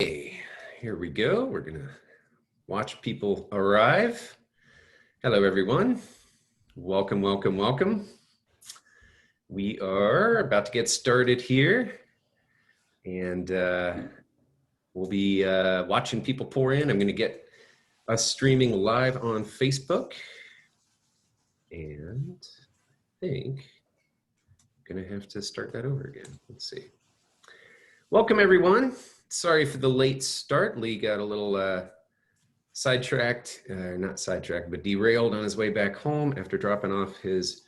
Hey, here we go. We're gonna watch people arrive. Hello, everyone. Welcome, welcome, welcome. We are about to get started here, and we'll be watching people pour in. I'm gonna get us streaming live on Facebook, and I think I'm gonna have to start that over again. Let's see. Welcome, everyone. Sorry for the late start. Lee got a little sidetracked, not sidetracked, but derailed on his way back home after dropping off his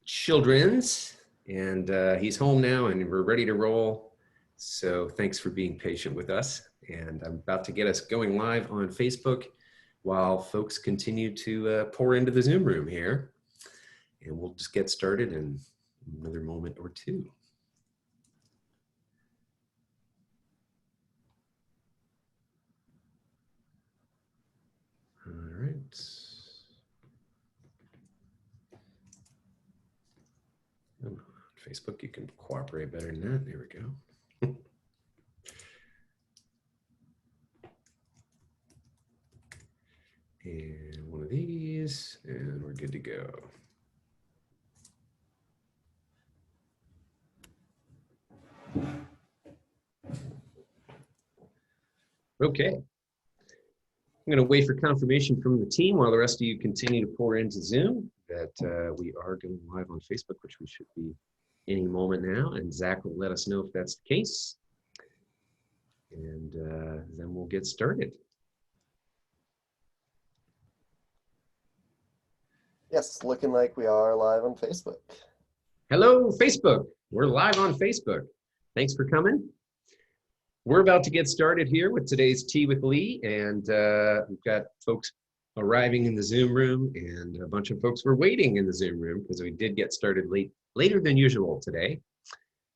children's. And he's home now and we're ready to roll. So thanks for being patient with us. And I'm about to get us going live on Facebook while folks continue to pour into the Zoom room here. And we'll just get started in another moment or two. All right. On Facebook, you can cooperate better than that. There we go. And one of these, and we're good to go. Okay. I'm going to wait for confirmation from the team while the rest of you continue to pour into Zoom that we are going live on Facebook, which we should be any moment now. And Zach will let us know if that's the case. And then we'll get started. Yes, looking like we are live on Facebook. Hello, Facebook. We're live on Facebook. Thanks for coming. We're about to get started here with today's Tea with Lee, and we've got folks arriving in the Zoom room, and a bunch of folks were waiting in the Zoom room because we did get started later than usual today.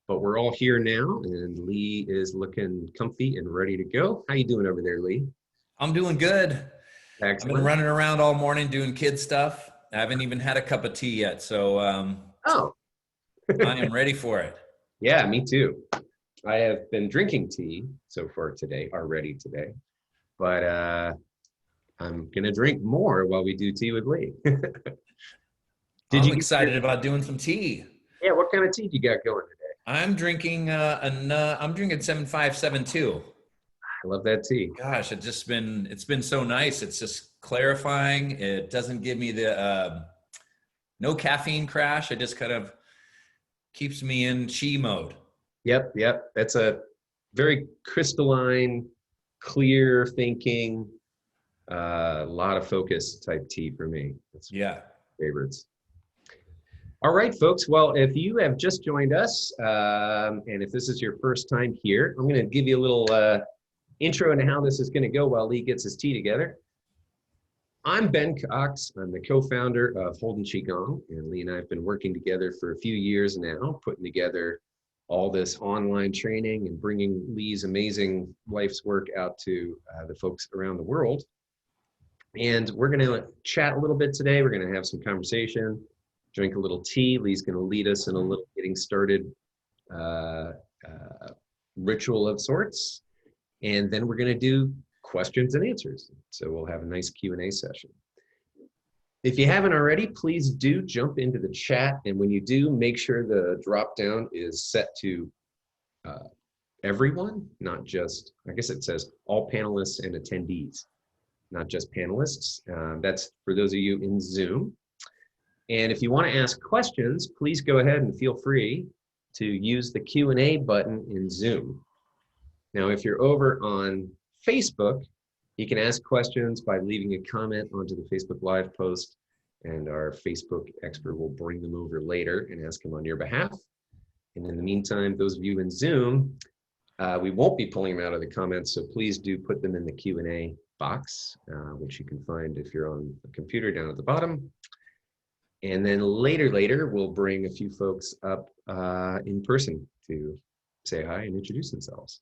But we're all here now, and Lee is looking comfy and ready to go. How you doing over there, Lee? I'm doing good. Excellent. I've been running around all morning doing kid stuff. I haven't even had a cup of tea yet, so oh, I am ready for it. Yeah, me too. I have been drinking tea so far today, already today, but I'm gonna drink more while we do Tea with Lee. I'm excited about doing some tea. Yeah, what kind of tea do you got going today? I'm drinking I'm drinking 7572. I love that tea. Gosh, it's been so nice. It's just clarifying. It doesn't give me the no caffeine crash. It just kind of keeps me in Qi mode. Yep. That's a very crystalline, clear thinking, a lot of focus type tea for me. That's favorites. All right, folks. Well, if you have just joined us, and if this is your first time here, I'm going to give you a little intro into how this is going to go while Lee gets his tea together. I'm Ben Cox. I'm the co-founder of Holden, Qi Gong, and Lee and I have been working together for a few years now, putting together all this online training and bringing Lee's amazing life's work out to the folks around the world. And we're going to chat a little bit today. We're going to have some conversation, drink a little tea. Lee's going to lead us in a little getting started ritual of sorts. And then we're going to do questions and answers. So we'll have a nice Q&A session. If you haven't already, please do jump into the chat. And when you do, make sure the drop down is set to everyone, not just, I guess it says all panelists and attendees, not just panelists. That's for those of you in Zoom. And if you want to ask questions, please go ahead and feel free to use the Q&A button in Zoom. Now, if you're over on Facebook, you can ask questions by leaving a comment onto the Facebook Live post, and our Facebook expert will bring them over later and ask them on your behalf. And in the meantime, those of you in Zoom, we won't be pulling them out of the comments, so please do put them in the Q&A box, which you can find if you're on the computer down at the bottom. And then later, we'll bring a few folks up in person to say hi and introduce themselves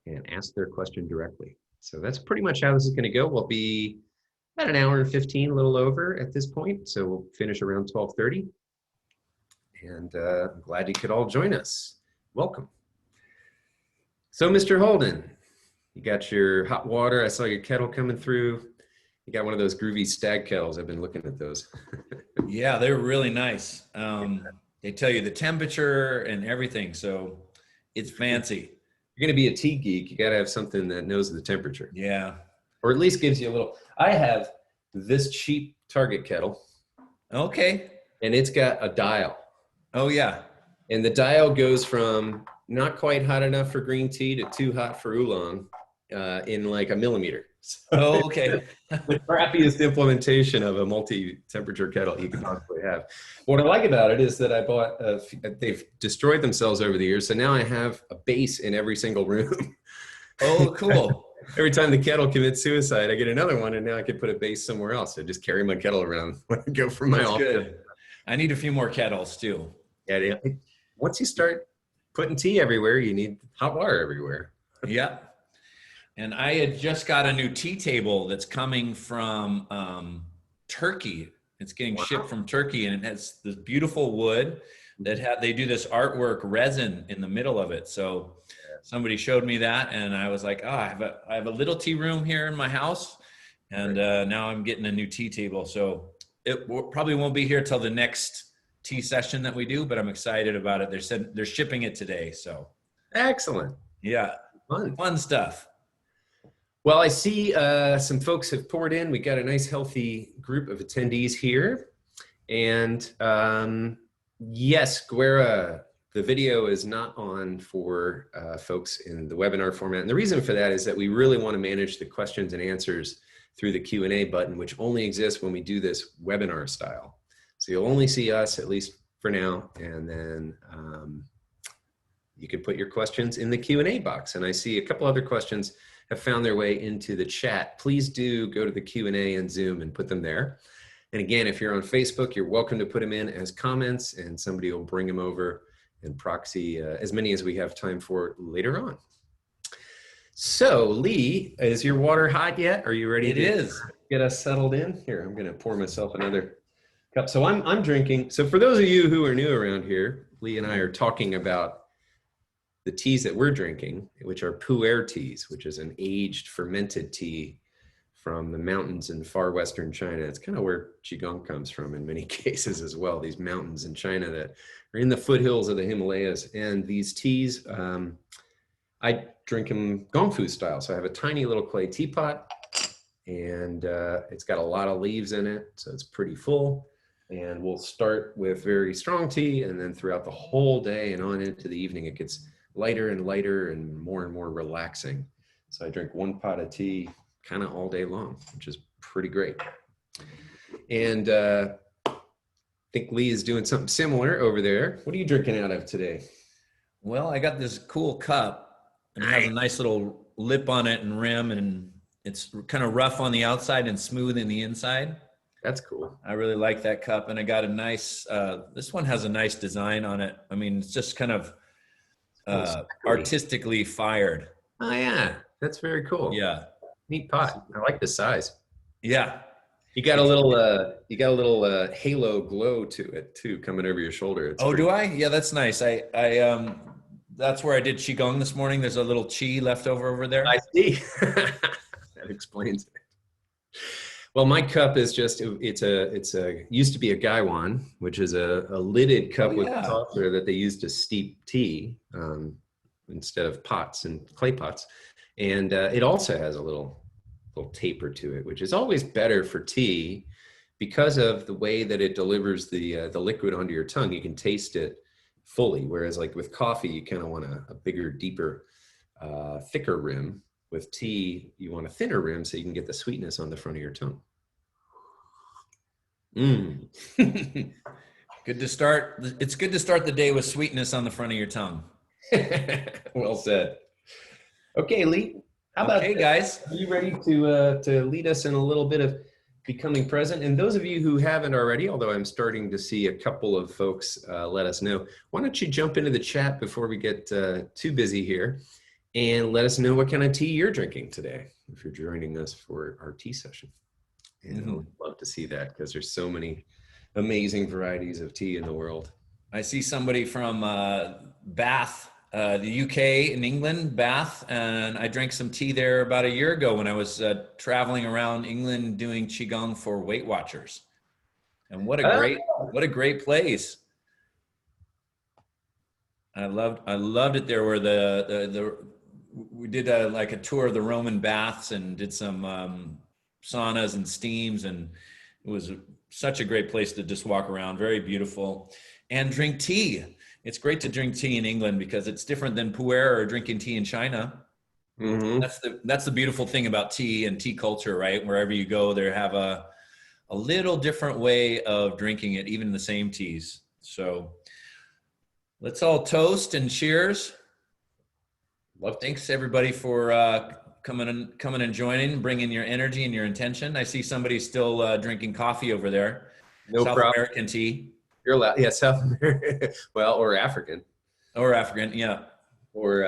and ask their question directly. So that's pretty much how this is going to go. We'll be about an hour and 15, a little over at this point. So we'll finish around 12:30. And I'm glad you could all join us. Welcome. So, Mr. Holden, You got your hot water. I saw your kettle coming through. You got one of those groovy stag kettles. I've been looking at those. Yeah, they're really nice. They tell you the temperature and everything, so it's fancy. You're going to be a tea geek. You got to have something that knows the temperature, Yeah. or at least gives you a little. I have this cheap Target kettle, Okay. and it's got a dial. Oh yeah. And the dial goes from not quite hot enough for green tea to too hot for oolong in like a millimeter. So Oh, okay. the crappiest implementation of a multi-temperature kettle you can possibly have. What I like about it is that I bought, they've destroyed themselves over the years. So now I have a base in every single room. Oh, cool. Every time the kettle commits suicide, I get another one, and now I can put a base somewhere else. I just carry my kettle around when I go from my That's office. good. I need a few more kettles too. Yeah, once you start putting tea everywhere, you need hot water everywhere. Yeah. And I had just got a new tea table that's coming from Turkey. It's getting shipped from Turkey, and it has this beautiful wood that they do this artwork resin in the middle of it. So somebody showed me that, and I was like, oh, I have a little tea room here in my house, and now I'm getting a new tea table. So it probably won't be here till the next tea session that we do, but I'm excited about it. They're shipping it today. So Excellent. yeah, fun stuff. Well, I see some folks have poured in. We got a nice healthy group of attendees here. And yes, Guerra, the video is not on for folks in the webinar format. And the reason for that is that we really want to manage the questions and answers through the Q&A button, which only exists when we do this webinar style. So you'll only see us, at least for now, and then you can put your questions in the Q&A box. And I see a couple other questions have found their way into the chat. Please do go to the Q&A in Zoom and put them there. And again, if you're on Facebook, you're welcome to put them in as comments, and somebody will bring them over and proxy as many as we have time for later on. So Lee, is your water hot yet? Are you ready It is. Get us settled in? Here, I'm gonna pour myself another cup. So I'm drinking. So for those of you who are new around here, Lee and I are talking about the teas that we're drinking, which are pu'erh teas, which is an aged fermented tea from the mountains in far western China. It's kind of where Qigong comes from in many cases as well, these mountains in China that are in the foothills of the Himalayas. And these teas, I drink them Gongfu style. So I have a tiny little clay teapot, and it's got a lot of leaves in it, so it's pretty full. And we'll start with very strong tea, and then throughout the whole day and on into the evening, it gets lighter and lighter and more relaxing. So I drink one pot of tea kind of all day long, which is pretty great. And I think Lee is doing something similar over there. What are you drinking out of today? Well, I got this cool cup, and it has a nice little lip on it and rim, and it's kind of rough on the outside and smooth in the inside. That's cool. I really like that cup, and I got a nice, this one has a nice design on it. I mean, it's just kind of artistically fired. Oh yeah, that's very cool. Yeah. Neat pot. I like the size. Yeah. You got a little halo glow to it too, coming over your shoulder. It's do I? Yeah, that's nice. I that's where I did Qigong this morning. There's a little Qi left over there. I see. That explains it. Well, my cup is just, it's a used to be a gaiwan, which is a lidded cup with a saucer that they use to steep tea instead of pots and clay pots. And it also has a little taper to it, which is always better for tea because of the way that it delivers the liquid onto your tongue. You can taste it fully, whereas like with coffee, you kind of want a bigger, deeper, thicker rim. With tea, you want a thinner rim so you can get the sweetness on the front of your tongue. Good to start. It's good to start the day with sweetness on the front of your tongue. Well said. Okay, Lee. How about guys? Are you ready to lead us in a little bit of becoming present? And those of you who haven't already, although I'm starting to see a couple of folks let us know, why don't you jump into the chat before we get too busy here, and let us know what kind of tea you're drinking today if you're joining us for our tea session. And I'd love to see that because there's so many amazing varieties of tea in the world. I see somebody from Bath, the UK in England, Bath, and I drank some tea there about a year ago when I was traveling around England doing Qigong for Weight Watchers. And what a great place. I loved it there where we did like a tour of the Roman baths and did some saunas and steams, and it was such a great place to just walk around, very beautiful, and drink tea. It's great to drink tea in England because it's different than pu'erh or drinking tea in China. Mm-hmm. That's the beautiful thing about tea and tea culture, right? Wherever you go, they have a little different way of drinking it, even the same teas. So let's all toast and cheers. Thanks everybody for coming and joining, bringing your energy and your intention. I see somebody still drinking coffee over there. No South problem. American tea. You're allowed. Yeah, South American. Well, or African. Or African, yeah. Or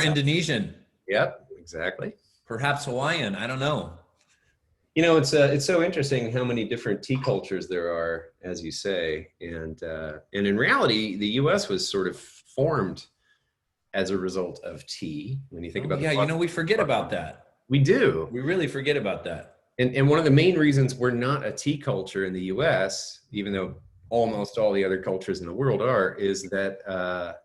Indonesian. Yep, exactly. Perhaps Hawaiian. I don't know. You know, it's so interesting how many different tea cultures there are, as you say, and in reality, the U.S. was sort of formed as a result of tea. When you think about we forget about that. We do. We really forget about that. And one of the main reasons we're not a tea culture in the U.S., even though almost all the other cultures in the world are, is that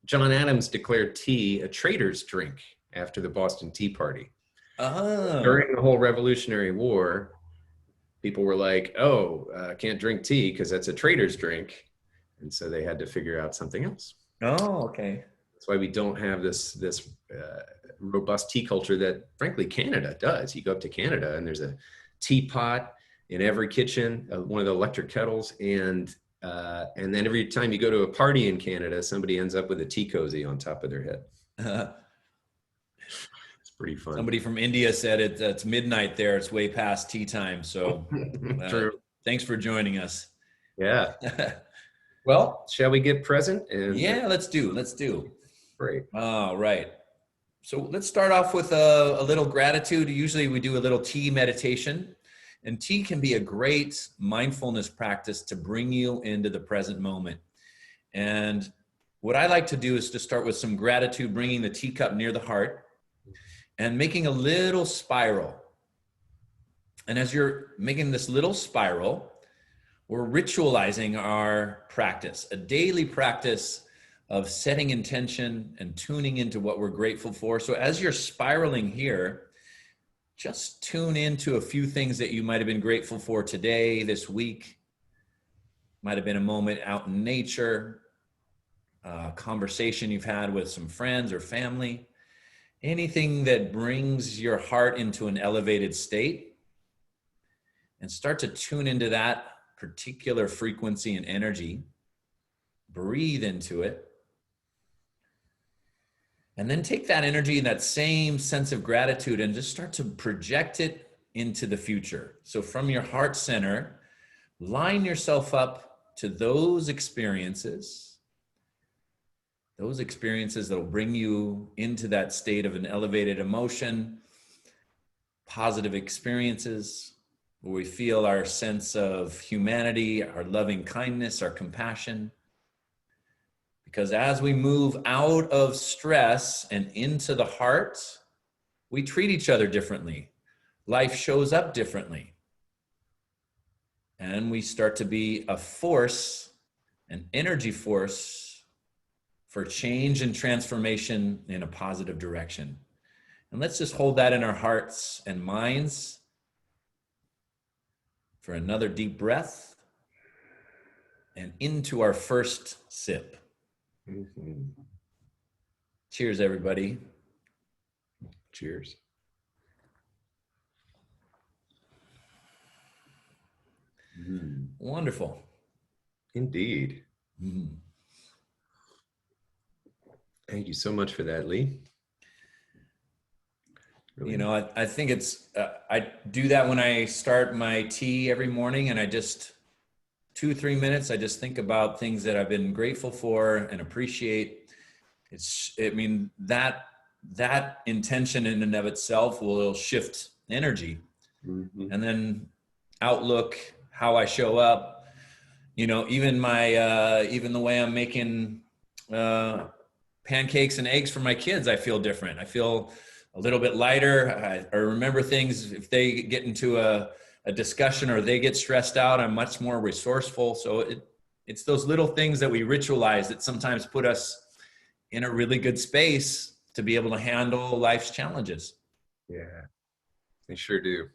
John Adams declared tea a trader's drink after the Boston Tea Party. During the whole Revolutionary War, people were like, can't drink tea because that's a trader's drink. And so they had to figure out something else. Oh, okay. That's why we don't have this robust tea culture that, frankly, Canada does. You go up to Canada and there's a teapot in every kitchen, one of the electric kettles, and then every time you go to a party in Canada, somebody ends up with a tea cozy on top of their head. It's pretty fun. Somebody from India said it's midnight there. It's way past tea time. So True. Thanks for joining us. Yeah. Well, shall we get present? Yeah, let's do. Great. All right. So let's start off with a little gratitude. Usually we do a little tea meditation, and tea can be a great mindfulness practice to bring you into the present moment. And what I like to do is to start with some gratitude, bringing the teacup near the heart and making a little spiral. And as you're making this little spiral, we're ritualizing our practice, a daily practice of setting intention and tuning into what we're grateful for. So as you're spiraling here, just tune into a few things that you might have been grateful for today, this week. Might have been a moment out in nature, a conversation you've had with some friends or family, anything that brings your heart into an elevated state, and start to tune into that particular frequency and energy. Breathe into it. And then take that energy and that same sense of gratitude and just start to project it into the future. So from your heart center, line yourself up to those experiences that will bring you into that state of an elevated emotion, positive experiences, where we feel our sense of humanity, our loving kindness, our compassion. Because as we move out of stress and into the heart, we treat each other differently. Life shows up differently. And we start to be a force, an energy force for change and transformation in a positive direction. And let's just hold that in our hearts and minds for another deep breath and into our first sip. Mm-hmm. Cheers, everybody. Cheers. Wonderful. Indeed. Thank you so much for that, Lee. Really? You know, I think it's, I do that when I start my tea every morning, and I just 2-3 minutes, I just think about things that I've been grateful for and appreciate. That intention in and of itself will shift energy. Mm-hmm. And then outlook, how I show up, you know, even the way I'm making pancakes and eggs for my kids, I feel different. I feel a little bit lighter. I remember things. If they get into a discussion or they get stressed out, I'm much more resourceful. So it's those little things that we ritualize that sometimes put us in a really good space to be able to handle life's challenges. Yeah, they sure do.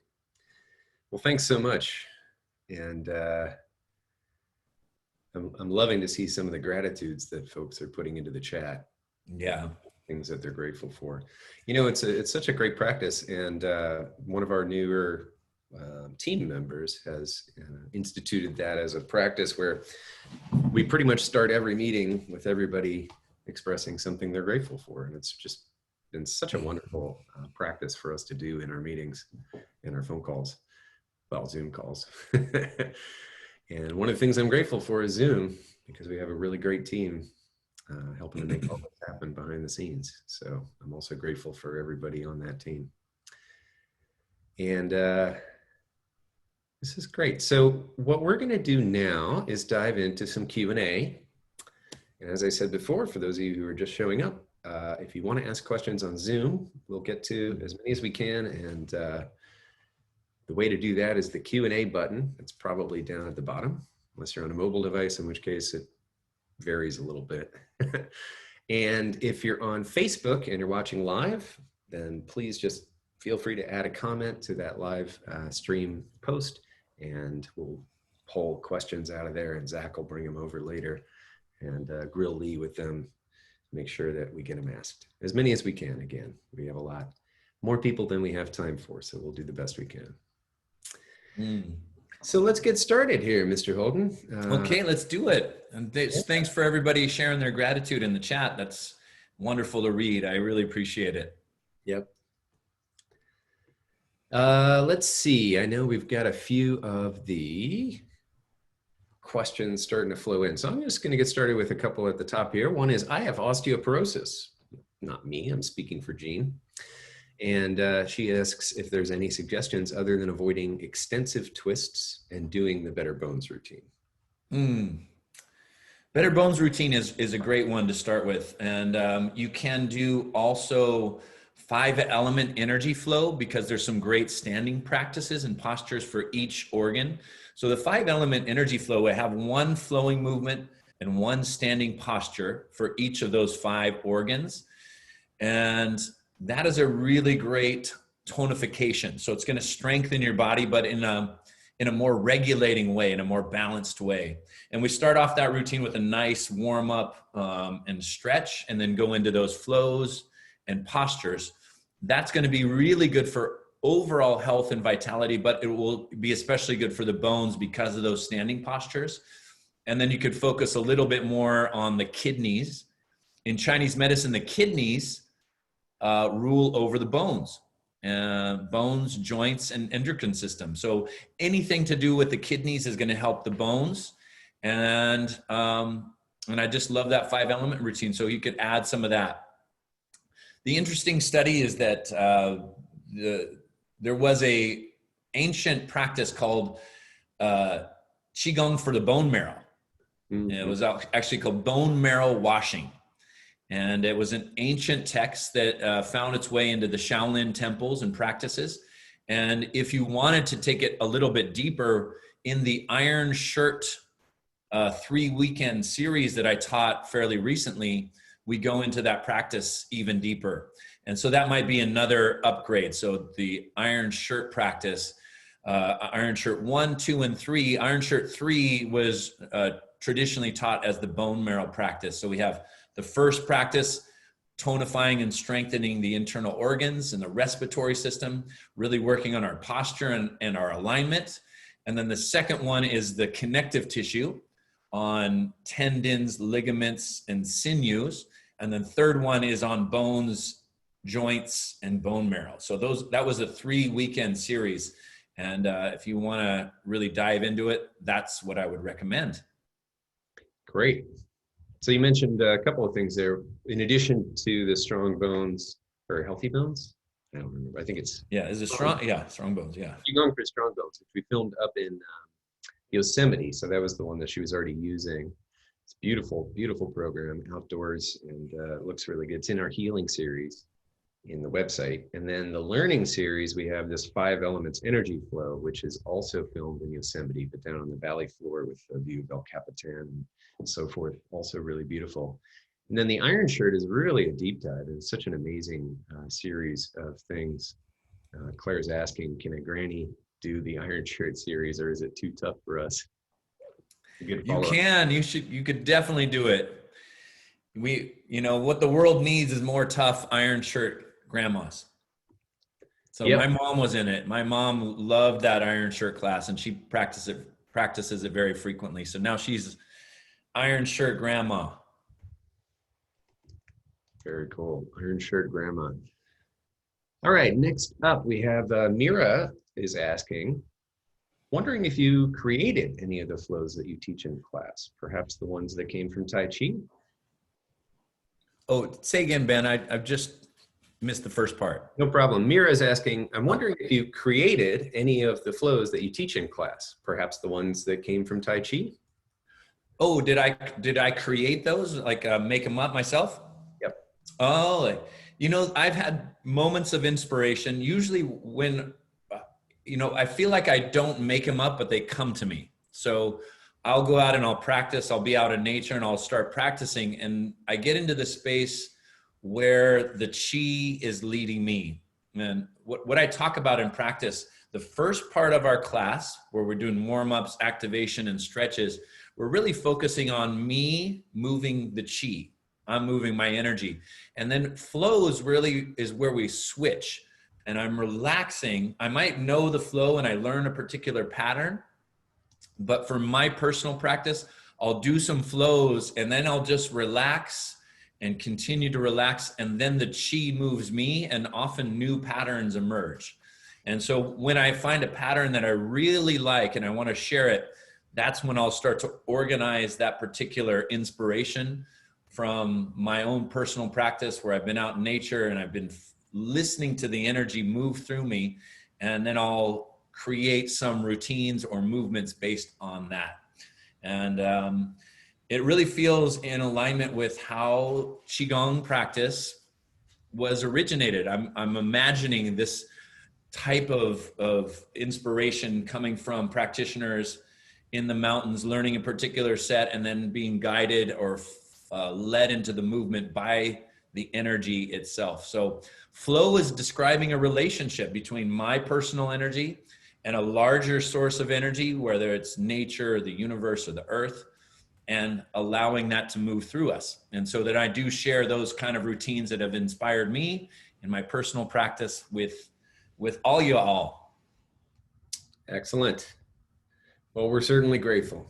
Well, thanks so much. And I'm loving to see some of the gratitudes that folks are putting into the chat. Yeah. Things that they're grateful for. You know, it's such a great practice. And one of our newer team members has instituted that as a practice where we pretty much start every meeting with everybody expressing something they're grateful for. And it's just been such a wonderful practice for us to do in our meetings and our phone calls, well, Zoom calls. And one of the things I'm grateful for is Zoom, because we have a really great team helping to make all this happen behind the scenes. So I'm also grateful for everybody on that team. And this is great. So what we're going to do now is dive into some Q&A. And as I said before, for those of you who are just showing up, if you want to ask questions on Zoom, we'll get to as many as we can. And the way to do that is the Q&A button. It's probably down at the bottom, unless you're on a mobile device, in which case it varies a little bit. And if you're on Facebook and you're watching live, then please just feel free to add a comment to that live stream post, and we'll pull questions out of there, and Zach will bring them over later and grill Lee with them, make sure that we get them asked. As many as we can. Again, we have a lot more people than we have time for, so we'll do the best we can. So let's get started here, Mr. Holden. Okay, let's do it. And thanks for everybody sharing their gratitude in the chat. That's wonderful to read. I really appreciate it. Yep. Let's see. I know we've got a few of the questions starting to flow in. So I'm just going to get started with a couple at the top here. One is, I have osteoporosis. Not me, I'm speaking for Jean. And she asks if there's any suggestions other than avoiding extensive twists and doing the Better Bones routine. Better Bones routine is a great one to start with. And you can do also 5-element energy flow, because there's some great standing practices and postures for each organ. So the 5-element energy flow will have one flowing movement and one standing posture for each of those 5 organs. And that is a really great tonification. So it's going to strengthen your body, but in a more regulating way, in a more balanced way. And we start off that routine with a nice warm up and stretch, and then go into those flows and postures. That's going to be really good for overall health and vitality, but it will be especially good for the bones because of those standing postures. And then you could focus a little bit more on the kidneys. In Chinese medicine, the kidneys rule over the bones, joints, and endocrine system. So anything to do with the kidneys is going to help the bones. And I just love that 5-element routine. So you could add some of that. The interesting study is that there was a ancient practice called Qi Gong for the bone marrow. And it was actually called bone marrow washing. And it was an ancient text that found its way into the Shaolin temples and practices. And if you wanted to take it a little bit deeper, in the Iron Shirt 3-weekend series that I taught fairly recently, we go into that practice even deeper. And so that might be another upgrade. So the Iron Shirt practice, Iron Shirt 1, 2, and 3. Iron Shirt 3 was traditionally taught as the bone marrow practice. So we have the first practice, tonifying and strengthening the internal organs and the respiratory system, really working on our posture and our alignment. And then the second one is the connective tissue on tendons, ligaments, and sinews. And then third one is on bones, joints, and bone marrow. So that was a 3-weekend series. And if you want to really dive into it, that's what I would recommend. Great. So you mentioned a couple of things there. In addition to the strong bones or healthy bones, I don't remember. I think it's strong bones. Yeah. QiGong for strong bones, which we filmed up in Yosemite. So that was the one that she was already using. It's beautiful, beautiful program outdoors, and it looks really good. It's in our healing series in the website. And then the learning series, we have this 5 elements energy flow, which is also filmed in Yosemite, but down on the valley floor with a view of El Capitan and so forth. Also really beautiful. And then the Iron Shirt is really a deep dive. It's such an amazing series of things. Claire's asking, can a granny do the Iron Shirt series, or is it too tough for us? You can, you could definitely do it. What the world needs is more tough Iron Shirt grandmas. So Yep. my mom was in it. My mom loved that Iron Shirt class, and she practices it very frequently. So now she's Iron Shirt grandma. Very cool. Iron Shirt grandma. All right, next up we have Mira is asking, wondering if you created any of the flows that you teach in class, perhaps the ones that came from Tai Chi? Oh, say again, Ben. I've just missed the first part. No problem. Mira is asking, I'm wondering if you created any of the flows that you teach in class, perhaps the ones that came from Tai Chi? Oh, did I create those? Like make them up myself? Yep. Oh, I've had moments of inspiration, usually when, I feel like I don't make them up, but they come to me. So I'll go out and I'll practice. I'll be out in nature and I'll start practicing. And I get into the space where the Qi is leading me. And what I talk about in practice, the first part of our class where we're doing warm-ups, activation, and stretches, we're really focusing on me moving the Qi. I'm moving my energy. And then flows really is where we switch. And I'm relaxing. I might know the flow and I learn a particular pattern, but for my personal practice, I'll do some flows and then I'll just relax and continue to relax. And then the Qi moves me and often new patterns emerge. And so when I find a pattern that I really like and I want to share it, that's when I'll start to organize that particular inspiration from my own personal practice where I've been out in nature and I've been listening to the energy move through me. And then I'll create some routines or movements based on that. And it really feels in alignment with how Qigong practice was originated. I'm imagining this type of inspiration coming from practitioners in the mountains, learning a particular set and then being guided or led into the movement by the energy itself. So flow is describing a relationship between my personal energy and a larger source of energy, whether it's nature, or the universe, or the earth, and allowing that to move through us. And so that I do share those kind of routines that have inspired me in my personal practice with all you all. Excellent. Well, we're certainly grateful.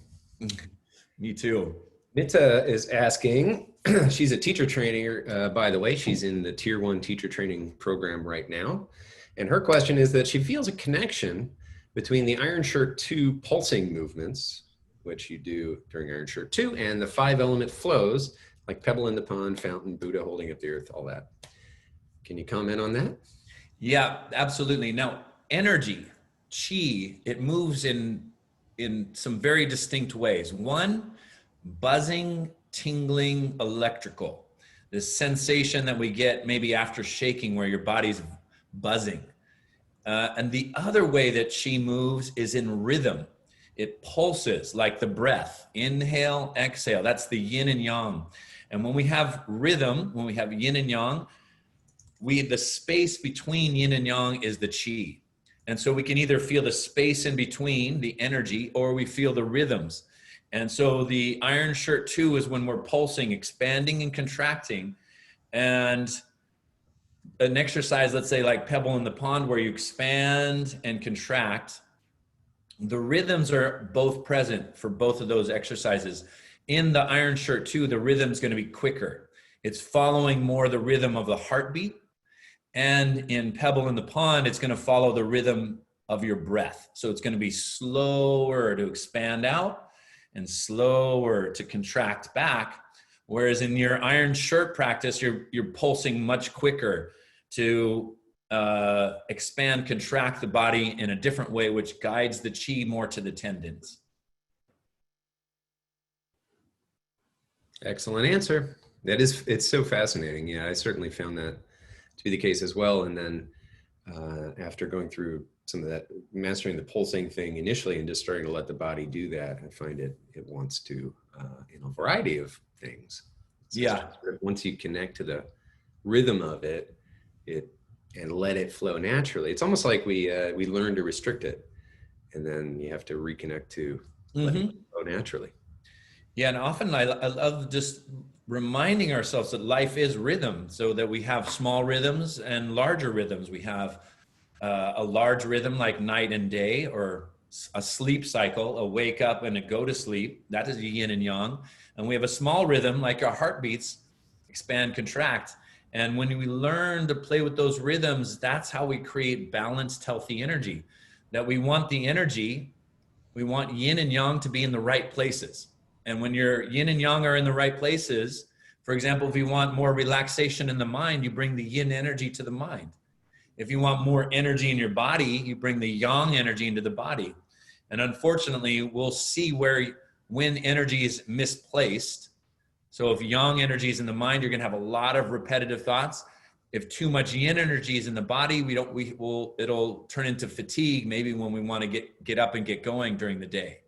Me too. Mita is asking, she's a teacher trainer, by the way. She's in the Tier 1 teacher training program right now. And her question is that she feels a connection between the Iron Shirt 2 pulsing movements, which you do during Iron Shirt 2, and the 5 element flows, like pebble in the pond, fountain, Buddha holding up the earth, all that. Can you comment on that? Yeah, absolutely. Now, energy, Qi, it moves in some very distinct ways. One, buzzing, tingling, electrical. This sensation that we get maybe after shaking where your body's buzzing. And the other way that Qi moves is in rhythm. It pulses like the breath. Inhale, exhale. That's the yin and yang. And when we have rhythm, when we have yin and yang, the space between yin and yang is the Qi. And so we can either feel the space in between, the energy, or we feel the rhythms. And so the Iron Shirt 2 is when we're pulsing, expanding and contracting. And an exercise, let's say like pebble in the pond, where you expand and contract, the rhythms are both present for both of those exercises. In the Iron Shirt 2, the rhythm's going to be quicker. It's following more the rhythm of the heartbeat. And in pebble in the pond, it's going to follow the rhythm of your breath. So it's going to be slower to expand out and slower to contract back. Whereas in your Iron Shirt practice, you're pulsing much quicker to expand, contract the body in a different way, which guides the Qi more to the tendons. Excellent answer. It's so fascinating. Yeah, I certainly found that to be the case as well. And then after going through some of that, mastering the pulsing thing initially and just starting to let the body do that, I find it wants to, in a variety of things. So Yeah. once you connect to the rhythm of it, and let it flow naturally, it's almost like we learn to restrict it, and then you have to reconnect to letting it flow naturally. Yeah, and often I love just reminding ourselves that life is rhythm, so that we have small rhythms and larger rhythms. We have a large rhythm like night and day, or a sleep cycle, a wake up and a go to sleep. That is yin and yang. And we have a small rhythm like our heartbeats, expand, contract. And when we learn to play with those rhythms, that's how we create balanced, healthy energy. That we want the energy, we want yin and yang to be in the right places. And when your yin and yang are in the right places, for example, if you want more relaxation in the mind, you bring the yin energy to the mind. If you want more energy in your body, you bring the yang energy into the body. And unfortunately, we'll see when energy is misplaced. So if yang energy is in the mind, you're going to have a lot of repetitive thoughts. If too much yin energy is in the body, it'll turn into fatigue, maybe when we want to get up and get going during the day.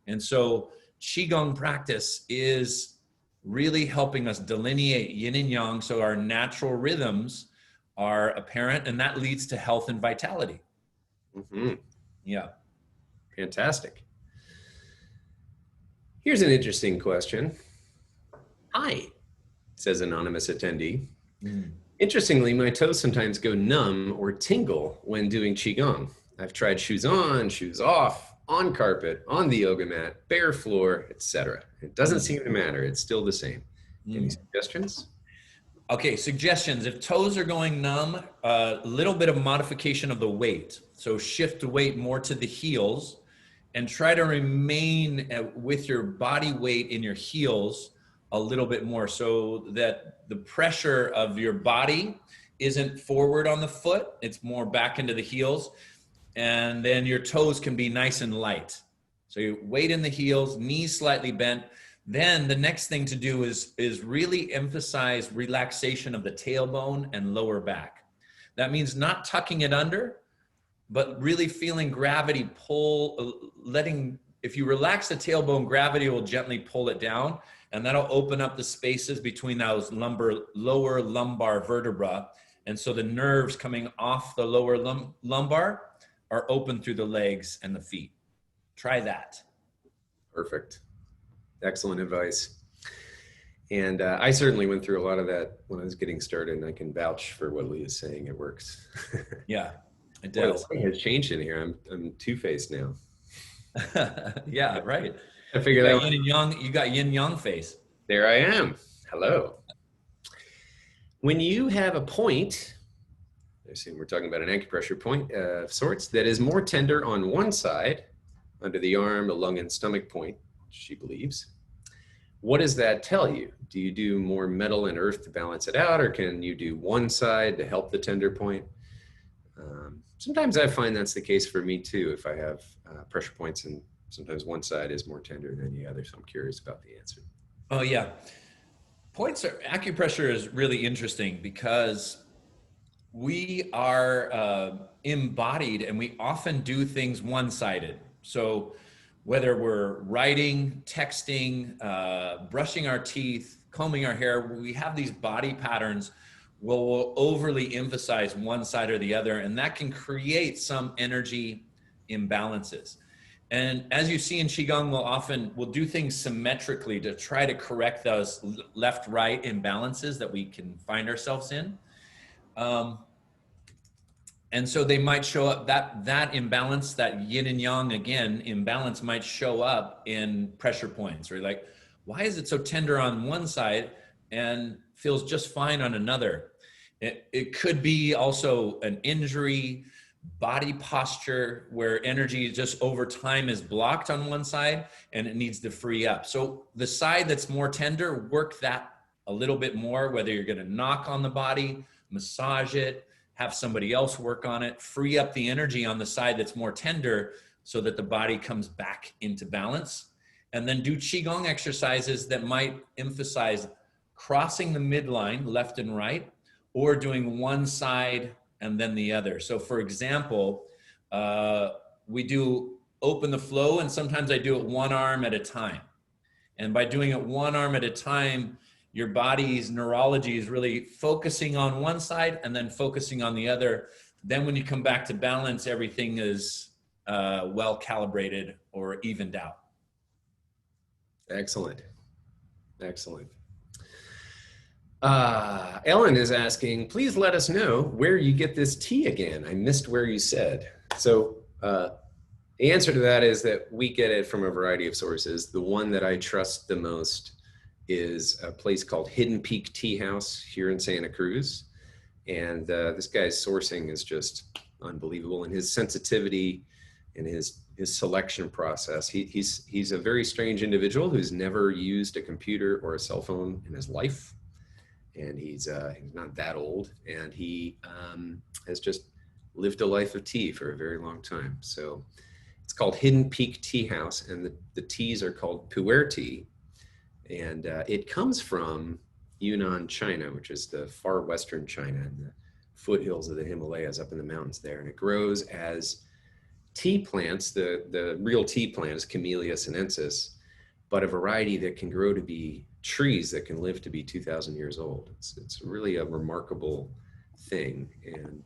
And so Qigong practice is really helping us delineate yin and yang, so our natural rhythms are apparent, and that leads to health and vitality. Mm-hmm. Yeah. Fantastic. Here's an interesting question. Hi, says anonymous attendee. Interestingly, my toes sometimes go numb or tingle when doing Qigong. I've tried shoes on, shoes off, on carpet, on the yoga mat, bare floor, etc. It doesn't seem to matter. It's still the same. Any suggestions? Okay, suggestions. If toes are going numb, a little bit of modification of the weight. So shift the weight more to the heels and try to remain with your body weight in your heels a little bit more, so that the pressure of your body isn't forward on the foot. It's more back into the heels. And then your toes can be nice and light. So you weight in the heels, knees slightly bent. Then the next thing to do is really emphasize relaxation of the tailbone and lower back. That means not tucking it under, but really feeling gravity pull, if you relax the tailbone, gravity will gently pull it down, and that'll open up the spaces between those lower lumbar vertebra. And so the nerves coming off the lower lumbar are open through the legs and the feet. Try that. Perfect. Excellent advice. And I certainly went through a lot of that when I was getting started, and I can vouch for what Lee is saying. It works. Yeah, it does. Well, has changed in here. I'm two-faced now. Yeah, right. I figured you got yin and yang. You got yin yang face. There I am. Hello. When you have a point, I assume we're talking about an acupressure point of sorts, that is more tender on one side, under the arm, the lung and stomach point, she believes. What does that tell you? Do you do more metal and earth to balance it out, or can you do one side to help the tender point? Sometimes I find that's the case for me too, if I have pressure points, and sometimes one side is more tender than the other. So I'm curious about the answer. Oh yeah. Acupressure is really interesting because we are embodied, and we often do things one-sided. So whether we're writing, texting, brushing our teeth, combing our hair, we have these body patterns where we'll overly emphasize one side or the other, and that can create some energy imbalances. And as you see in Qigong, we'll do things symmetrically to try to correct those left-right imbalances that we can find ourselves in. And so they might show up, that imbalance, that yin and yang, again, imbalance might show up in pressure points, or like, why is it so tender on one side and feels just fine on another? It could be also an injury, body posture, where energy just over time is blocked on one side and it needs to free up. So the side that's more tender, work that a little bit more, whether you're going to knock on the body, massage it, have somebody else work on it, free up the energy on the side that's more tender so that the body comes back into balance. and then do Qigong exercises that might emphasize crossing the midline, left and right, or doing one side and then the other. So for example, we do open the flow, and sometimes I do it one arm at a time. And by doing it one arm at a time, your body's neurology is really focusing on one side and then focusing on the other. Then when you come back to balance, everything is well calibrated or evened out. Excellent. Excellent. Ellen is asking, please let us know where you get this tea again. I missed where you said. So the answer to that is that we get it from a variety of sources. The one that I trust the most is a place called Hidden Peak Tea House here in Santa Cruz. And this guy's sourcing is just unbelievable, and his sensitivity and his selection process. He's a very strange individual who's never used a computer or a cell phone in his life. And he's not that old, and he has just lived a life of tea for a very long time. So it's called Hidden Peak Tea House, and the teas are called pu'erh tea. And it comes from Yunnan, China, which is the far western China and the foothills of the Himalayas up in the mountains there. And it grows as tea plants, the real tea plants, Camellia sinensis, but a variety that can grow to be trees that can live to be 2,000 years old. It's really a remarkable thing, and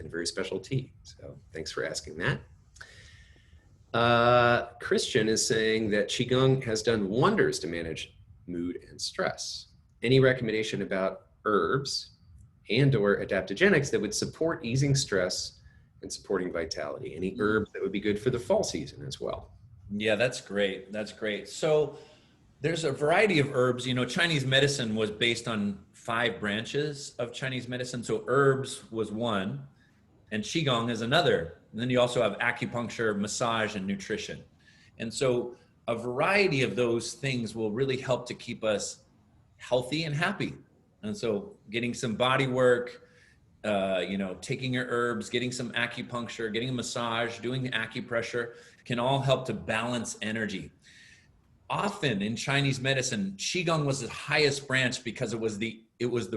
a very special tea. So thanks for asking that. Christian is saying that Qigong has done wonders to manage mood and stress. Any recommendation about herbs and or adaptogenics that would support easing stress and supporting vitality? Any herbs that would be good for the fall season as well? Yeah, that's great. That's great. So there's a variety of herbs. You know, Chinese medicine was based on 5 branches of Chinese medicine. So herbs was one, and Qigong is another. And then you also have acupuncture, massage, and nutrition. And so a variety of those things will really help to keep us healthy and happy. And so getting some body work, taking your herbs, getting some acupuncture, getting a massage, doing the acupressure can all help to balance energy. Often in Chinese medicine, Qigong was the highest branch because it was the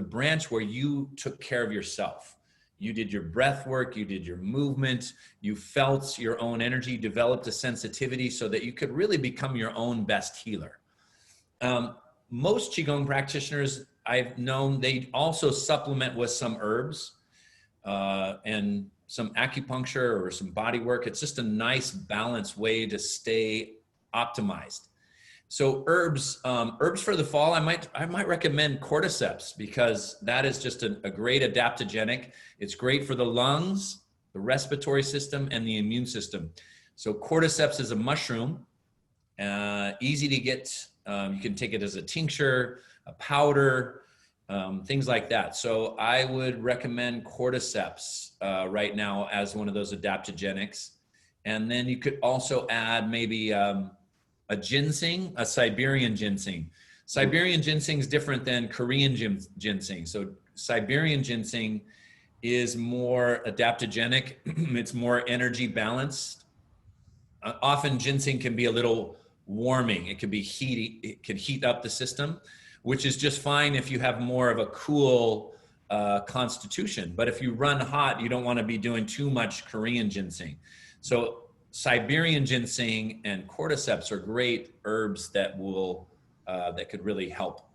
branch where you took care of yourself. You did your breath work, you did your movement, you felt your own energy, developed a sensitivity so that you could really become your own best healer. Most Qigong practitioners I've known, they also supplement with some herbs and some acupuncture or some body work. It's just a nice balanced way to stay optimized. So herbs for the fall, I might recommend cordyceps, because that is just a great adaptogenic. It's great for the lungs, the respiratory system, and the immune system. So cordyceps is a mushroom, easy to get. You can take it as a tincture, a powder, things like that. So I would recommend cordyceps right now as one of those adaptogenics. And then you could also add maybe a ginseng, a Siberian ginseng. Siberian ginseng is different than Korean ginseng. So Siberian ginseng is more adaptogenic. It's more energy balanced. Often ginseng can be a little warming. It can be it can heat up the system, which is just fine if you have more of a cool constitution. But if you run hot, you don't want to be doing too much Korean ginseng. So Siberian ginseng and cordyceps are great herbs that could really help.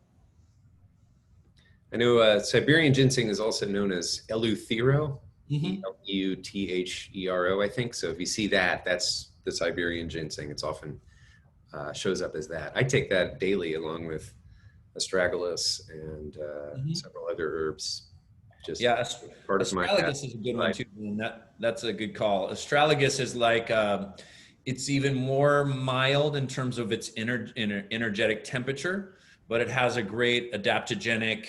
I know Siberian ginseng is also known as Eleuthero, Euthero, I think. So if you see that, that's the Siberian ginseng. It's often shows up as that. I take that daily along with astragalus and several other herbs. Just part of my astragalus is a good one too, and that's a good call. Astragalus is like it's even more mild in terms of its energetic temperature, but it has a great adaptogenic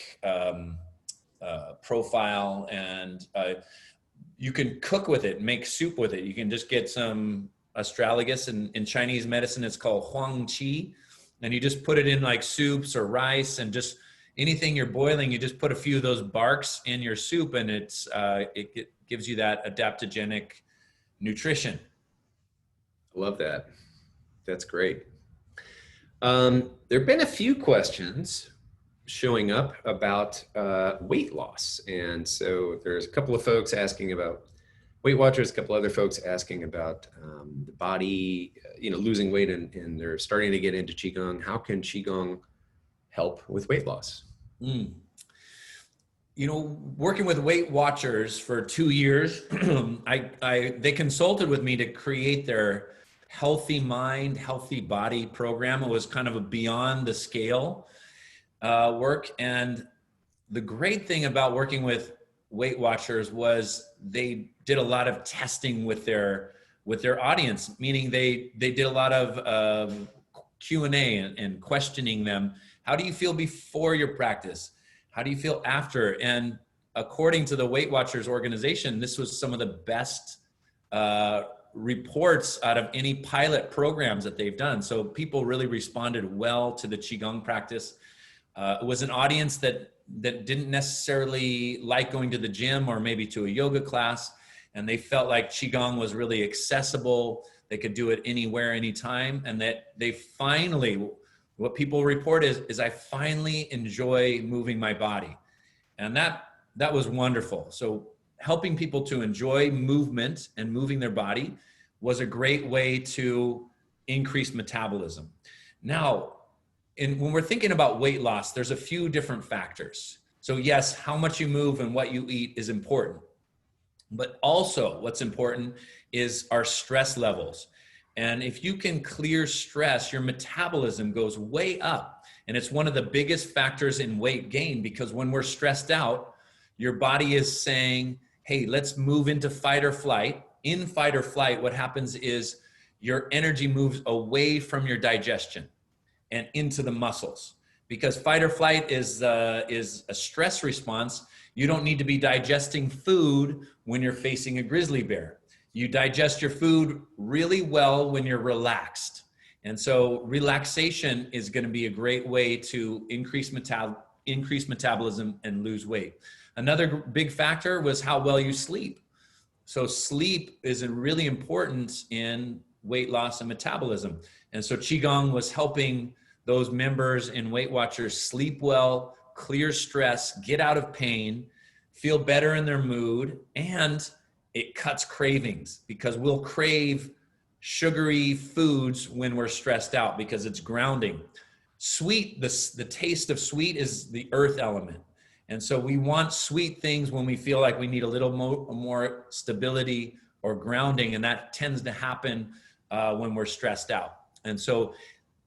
profile, and you can cook with it, make soup with it. You can just get some astragalus, and in Chinese medicine it's called huang qi, and you just put it in like soups or rice, and just anything you're boiling, you just put a few of those barks in your soup, and it gives you that adaptogenic nutrition. I love that. That's great. There have been a few questions showing up about weight loss. And so there's a couple of folks asking about Weight Watchers, a couple other folks asking about the body, losing weight, and they're starting to get into Qigong. How can Qigong help with weight loss? Working with Weight Watchers for 2 years, they consulted with me to create their Healthy Mind, Healthy Body program. It was kind of a beyond the scale work. And the great thing about working with Weight Watchers was they did a lot of testing with their audience, meaning they did a lot of Q&A and questioning them. How do you feel before your practice? How do you feel after? And according to the Weight Watchers organization, this was some of the best reports out of any pilot programs that they've done. So people really responded well to the Qigong practice. It was an audience that didn't necessarily like going to the gym or maybe to a yoga class, and they felt like Qigong was really accessible. They could do it anywhere, anytime, and that they finally, what people report is I finally enjoy moving my body. And that was wonderful. So helping people to enjoy movement and moving their body was a great way to increase metabolism. Now, when we're thinking about weight loss, there's a few different factors. So yes, how much you move and what you eat is important. But also what's important is our stress levels. And if you can clear stress, your metabolism goes way up. And it's one of the biggest factors in weight gain, because when we're stressed out, your body is saying, hey, let's move into fight or flight. In fight or flight, what happens is your energy moves away from your digestion and into the muscles. Because fight or flight is a stress response. You don't need to be digesting food when you're facing a grizzly bear. You digest your food really well when you're relaxed. And so relaxation is going to be a great way to increase metabolism and lose weight. Another big factor was how well you sleep. So sleep is really important in weight loss and metabolism. And so Qigong was helping those members in Weight Watchers sleep well, clear stress, get out of pain, feel better in their mood, and it cuts cravings, because we'll crave sugary foods when we're stressed out because it's grounding. Sweet, the taste of sweet is the earth element. And so we want sweet things when we feel like we need a little more stability or grounding, and that tends to happen when we're stressed out. And so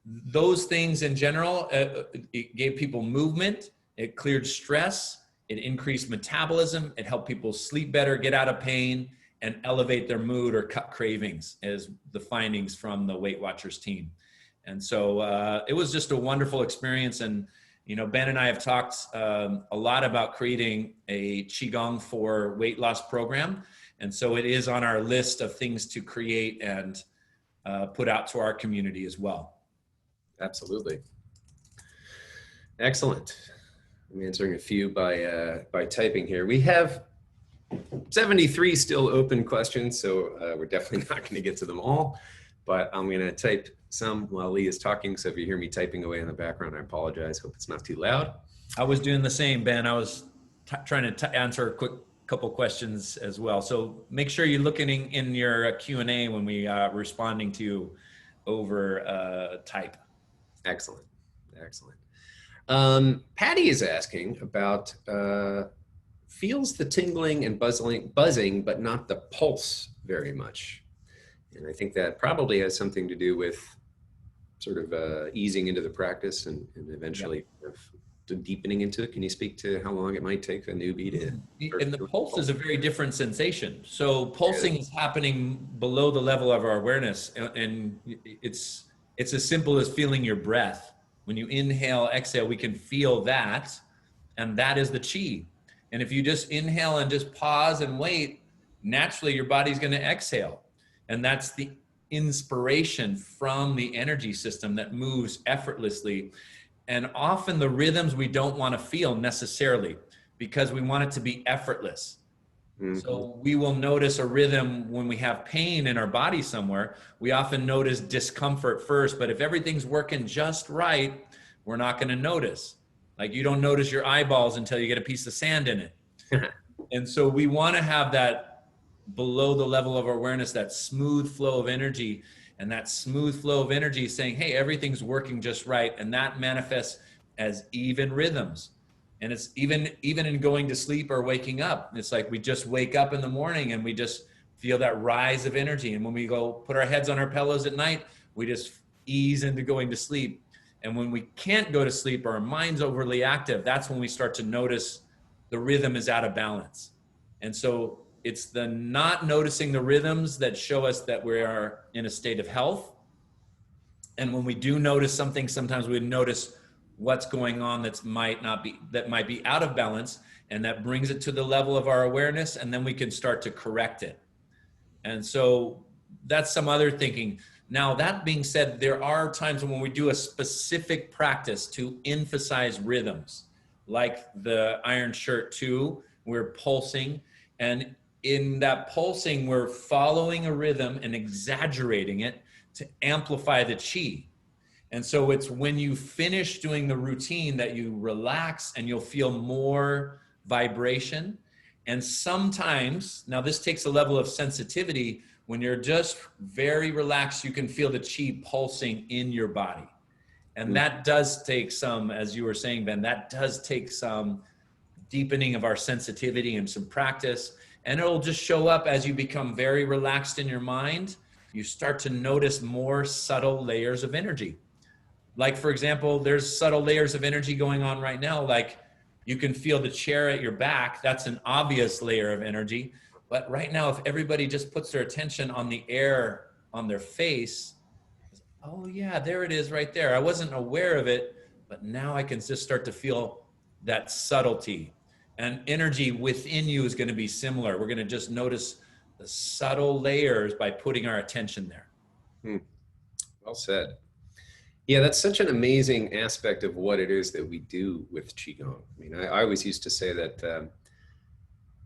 those things in general, it gave people movement, it cleared stress, it increased metabolism, it helped people sleep better, get out of pain, and elevate their mood or cut cravings, as the findings from the Weight Watchers team. And so it was just a wonderful experience. And Ben and I have talked a lot about creating a Qigong for weight loss program. And so it is on our list of things to create and put out to our community as well. Absolutely. Excellent. I'm answering a few by typing here. We have 73 still open questions, so we're definitely not going to get to them all, but I'm going to type some while Lee is talking. So if you hear me typing away in the background, I apologize. Hope it's not too loud. I was doing the same, Ben. I was trying to answer a quick couple questions as well. So make sure you're looking in your Q&A when we are responding to you over type. Excellent. Excellent. Patty is asking about feels the tingling and buzzing, but not the pulse very much. And I think that probably has something to do with sort of easing into the practice and eventually deepening into it. Can you speak to how long it might take a newbie to? And the pulse is a very different sensation. So pulsing is happening below the level of our awareness. And it's as simple as feeling your breath. When you inhale, exhale, we can feel that. And that is the Qi. And if you just inhale and just pause and wait, naturally your body's going to exhale. And that's the inspiration from the energy system that moves effortlessly. And often the rhythms we don't want to feel necessarily, because we want it to be effortless. So we will notice a rhythm when we have pain in our body somewhere. We often notice discomfort first, but if everything's working just right, we're not going to notice. Like you don't notice your eyeballs until you get a piece of sand in it. And so we want to have that below the level of awareness, that smooth flow of energy, and that smooth flow of energy saying, hey, everything's working just right. And that manifests as even rhythms. And it's even in going to sleep or waking up. It's like we just wake up in the morning and we just feel that rise of energy. And when we go put our heads on our pillows at night, we just ease into going to sleep. And when we can't go to sleep or our mind's overly active, that's when we start to notice the rhythm is out of balance. And so it's the not noticing the rhythms that show us that we are in a state of health. And when we do notice something, sometimes we notice what's going on that might be out of balance, and that brings it to the level of our awareness, and then we can start to correct it. And so that's some other thinking. Now, that being said, there are times when we do a specific practice to emphasize rhythms, like the Iron Shirt 2, we're pulsing, and in that pulsing, we're following a rhythm and exaggerating it to amplify the Qi. And so it's when you finish doing the routine that you relax and you'll feel more vibration. And sometimes, now this takes a level of sensitivity, when you're just very relaxed, you can feel the Qi pulsing in your body. And that does take some, as you were saying, Ben, that does take some deepening of our sensitivity and some practice. And it'll just show up as you become very relaxed in your mind. You start to notice more subtle layers of energy. Like, for example, there's subtle layers of energy going on right now. Like you can feel the chair at your back. That's an obvious layer of energy. But right now, if everybody just puts their attention on the air on their face, oh yeah, there it is right there. I wasn't aware of it, but now I can just start to feel that subtlety. And energy within you is going to be similar. We're going to just notice the subtle layers by putting our attention there. Well said. Yeah, that's such an amazing aspect of what it is that we do with Qigong. I mean, I always used to say that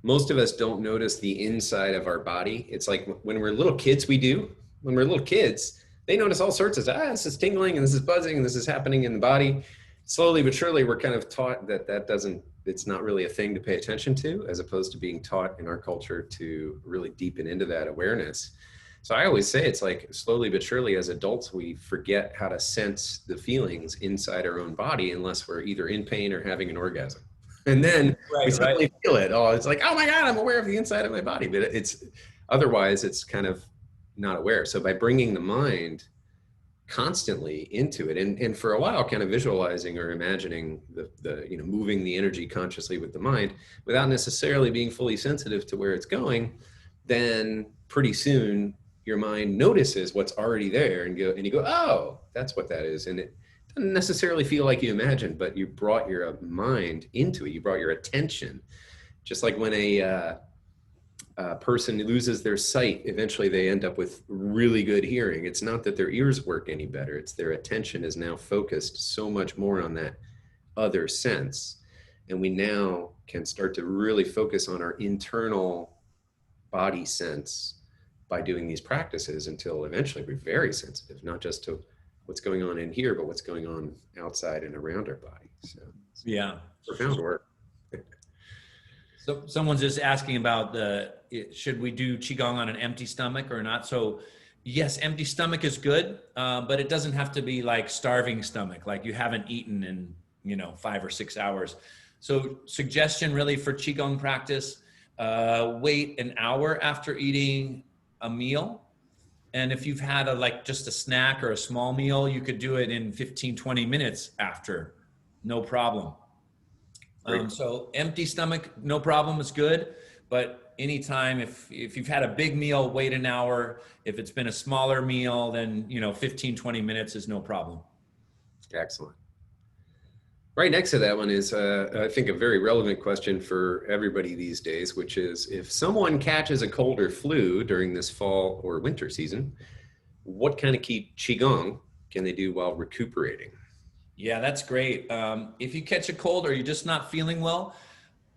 most of us don't notice the inside of our body. It's like when we're little kids, we do. When we're little kids, they notice all sorts of, this is tingling and this is buzzing and this is happening in the body. Slowly but surely, we're kind of taught that it's not really a thing to pay attention to, as opposed to being taught in our culture to really deepen into that awareness. So I always say it's like slowly but surely as adults, we forget how to sense the feelings inside our own body unless we're either in pain or having an orgasm. And then we suddenly feel it. Oh, it's like, oh my God, I'm aware of the inside of my body. But otherwise it's kind of not aware. So by bringing the mind constantly into it and for a while kind of visualizing or imagining the moving the energy consciously with the mind without necessarily being fully sensitive to where it's going, then pretty soon your mind notices what's already there and you go, oh, that's what that is. And it doesn't necessarily feel like you imagined, but you brought your mind into it. You brought your attention. Just like when a person loses their sight, eventually they end up with really good hearing. It's not that their ears work any better. It's their attention is now focused so much more on that other sense. And we now can start to really focus on our internal body sense by doing these practices until eventually we're very sensitive, not just to what's going on in here, but what's going on outside and around our body. So yeah, profound work. So someone's just asking about should we do Qigong on an empty stomach or not? So yes, empty stomach is good, but it doesn't have to be like starving stomach, like you haven't eaten in 5 or 6 hours. So suggestion really for Qigong practice, wait an hour after eating a meal. And if you've had just a snack or a small meal, you could do it in 15, 20 minutes after, no problem. So empty stomach, no problem, is good. But anytime, if you've had a big meal, wait an hour. If it's been a smaller meal, then 15, 20 minutes is no problem. Excellent. Right next to that one is, I think, a very relevant question for everybody these days, which is if someone catches a cold or flu during this fall or winter season, what kind of Qigong can they do while recuperating? Yeah, that's great. If you catch a cold or you're just not feeling well,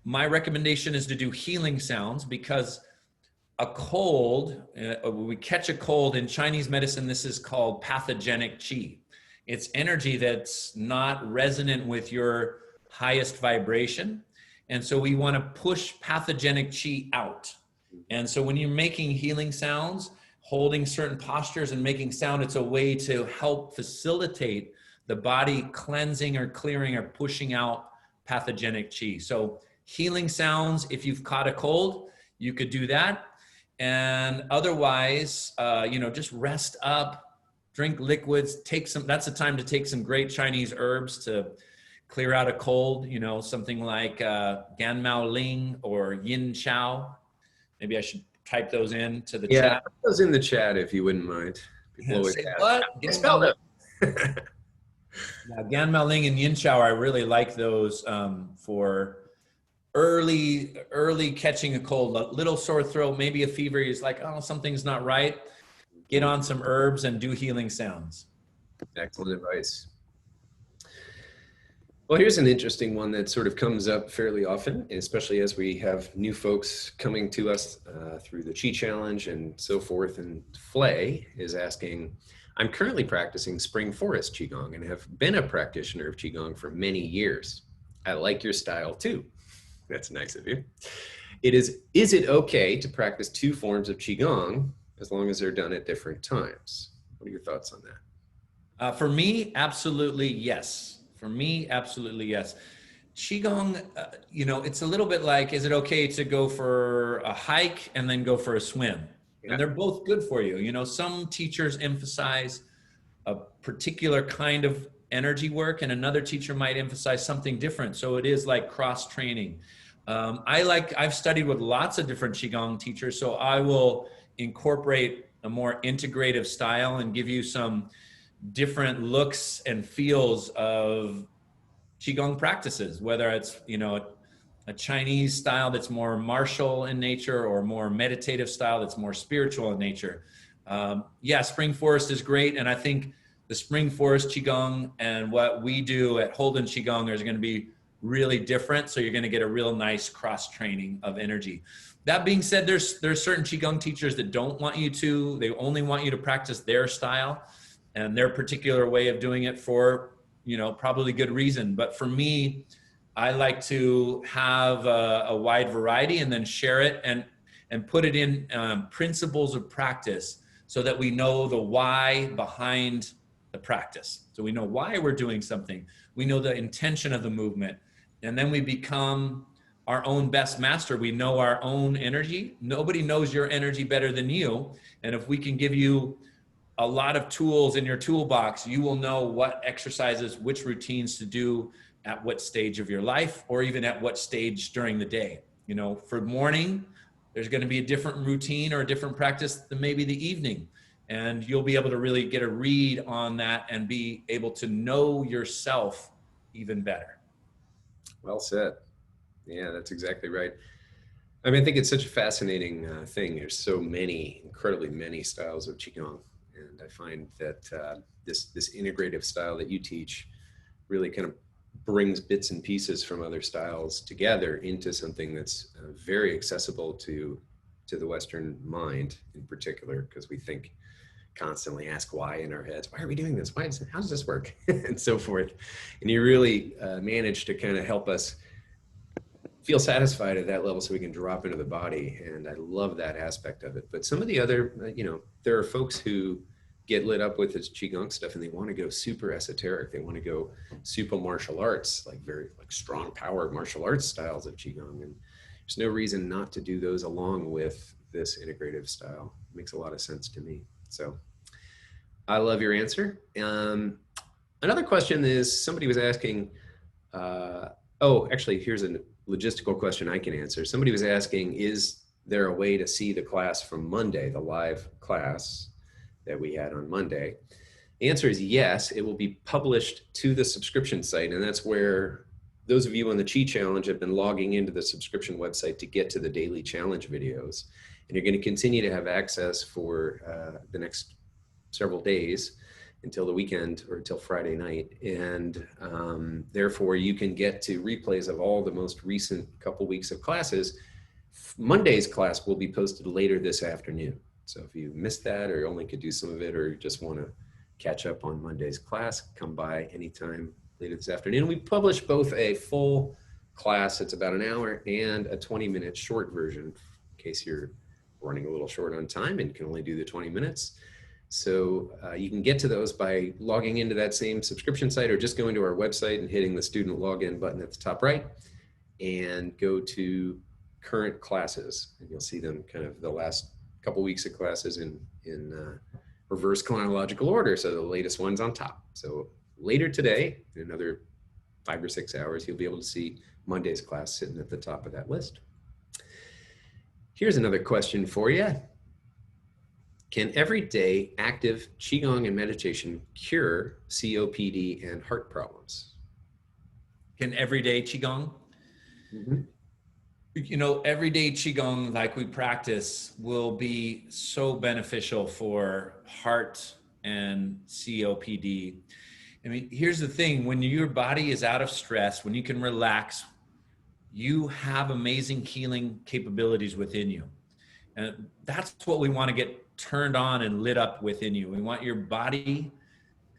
my recommendation is to do healing sounds, because a cold, we catch a cold in Chinese medicine, this is called pathogenic qi. It's energy that's not resonant with your highest vibration. And so we want to push pathogenic qi out. And so when you're making healing sounds, holding certain postures and making sound, it's a way to help facilitate the body cleansing or clearing or pushing out pathogenic qi. So healing sounds, if you've caught a cold, you could do that. And otherwise, just rest up, drink liquids, that's the time to take some great Chinese herbs to clear out a cold, something like Ganmao Ling or Yin Chao. Maybe I should type those into the chat. Put those in the chat if you wouldn't mind. People always Say, ask, what? "How do you spell them?" Yeah, Ganmao Ling and Yin Chao, I really like those for early catching a cold, a little sore throat, maybe a fever. Is like, oh, something's not right. Get on some herbs and do healing sounds. Excellent advice. Well, here's an interesting one that sort of comes up fairly often, especially as we have new folks coming to us through the Qi Challenge and so forth. And Flay is asking, I'm currently practicing Spring Forest Qigong and have been a practitioner of Qigong for many years. I like your style too. That's nice of you. Is it okay to practice two forms of Qigong as long as they're done at different times? What are your thoughts on that? For me, absolutely yes. Qigong, it's a little bit like, is it okay to go for a hike and then go for a swim? Yeah. And they're both good for you. Some teachers emphasize a particular kind of energy work, and another teacher might emphasize something different. So it is like cross-training. I've studied with lots of different Qigong teachers, so I will incorporate a more integrative style and give you some different looks and feels of Qigong practices, whether it's, a Chinese style that's more martial in nature or more meditative style that's more spiritual in nature. Spring Forest is great. And I think the Spring Forest Qigong and what we do at Holden Qigong is going to be really different. So you're going to get a real nice cross training of energy. That being said, there's certain Qigong teachers that don't want you to, they only want you to practice their style and their particular way of doing it for, probably good reason. But for me, I like to have a wide variety and then share it and put it in principles of practice so that we know the why behind the practice. So we know why we're doing something. We know the intention of the movement. And then we become our own best master. We know our own energy. Nobody knows your energy better than you. And if we can give you a lot of tools in your toolbox, you will know what exercises, which routines to do at what stage of your life, or even at what stage during the day. For morning, there's going to be a different routine or a different practice than maybe the evening. And you'll be able to really get a read on that and be able to know yourself even better. Well said. Yeah, that's exactly right. I think it's such a fascinating thing. There's so many, incredibly many styles of Qigong. And I find that this integrative style that you teach really kind of brings bits and pieces from other styles together into something that's very accessible to the Western mind in particular, because we think constantly ask why in our heads. Why are we doing this? How does this work? And so forth. And you really manage to kind of help us feel satisfied at that level so we can drop into the body. And I love that aspect of it. But some of the other, there are folks who get lit up with this Qigong stuff and they want to go super esoteric. They want to go super martial arts, like strong power martial arts styles of Qigong. And there's no reason not to do those along with this integrative style. It makes a lot of sense to me. So I love your answer. Another question is, somebody was asking, actually, here's a logistical question I can answer. Somebody was asking, is there a way to see the class from Monday, the live class that we had on Monday? The answer is yes. It will be published to the subscription site, and that's where those of you on the Qi Challenge have been logging into the subscription website to get to the daily challenge videos. And you're going to continue to have access for the next several days until the weekend or until Friday night. And therefore you can get to replays of all the most recent couple weeks of classes. Monday's class will be posted later this afternoon. So if you missed that or only could do some of it, or you just want to catch up on Monday's class, come by anytime later this afternoon. We publish both a full class, it's about an hour, and a 20-minute short version in case you're running a little short on time and can only do the 20 minutes. So you can get to those by logging into that same subscription site or just going to our website and hitting the student login button at the top right and go to current classes, and you'll see them kind of the last couple weeks of classes in reverse chronological order. So the latest one's on top. So later today, in another 5 or 6 hours, you'll be able to see Monday's class sitting at the top of that list. Here's another question for you. Can everyday active Qigong and meditation cure COPD and heart problems? Can everyday Qigong? Mm-hmm. You know, everyday Qigong like we practice will be so beneficial for heart and COPD. I mean, here's the thing, when your body is out of stress, when you can relax, you have amazing healing capabilities within you. And that's what we want to get turned on and lit up within you. We want your body,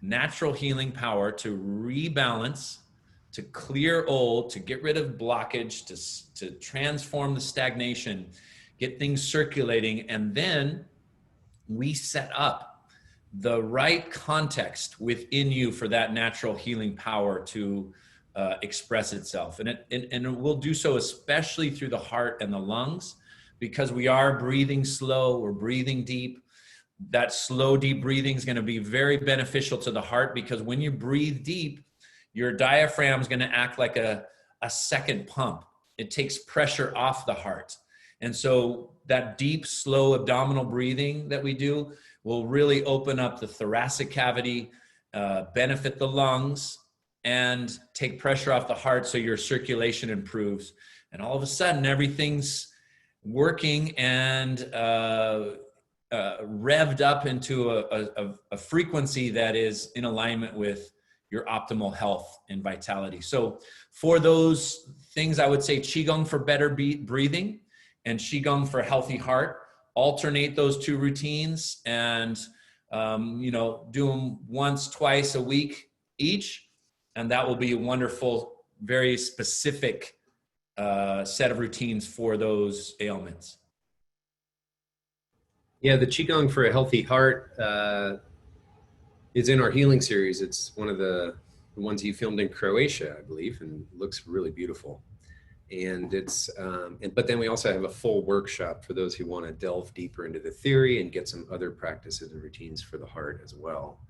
natural healing power to rebalance, to clear old, to get rid of blockage, to transform the stagnation, get things circulating, and then we set up the right context within you for that natural healing power to express itself. And it will do so especially through the heart and the lungs, because we are breathing slow, we're breathing deep. That slow, deep breathing is going to be very beneficial to the heart, because when you breathe deep, your diaphragm is going to act like a second pump. It takes pressure off the heart. And so that deep, slow abdominal breathing that we do will really open up the thoracic cavity, benefit the lungs, and take pressure off the heart so your circulation improves. And all of a sudden, everything's working and revved up into a frequency that is in alignment with your optimal health and vitality. So for those things, I would say Qigong for better breathing and Qigong for healthy heart. Alternate those two routines and, you know, do them once, twice a week each. And that will be a wonderful, very specific set of routines for those ailments. Yeah, the Qigong for a healthy heart is in our healing series. It's one of the ones you filmed in Croatia, I believe, and looks really beautiful. And it's, but then we also have a full workshop for those who want to delve deeper into the theory and get some other practices and routines for the heart as well.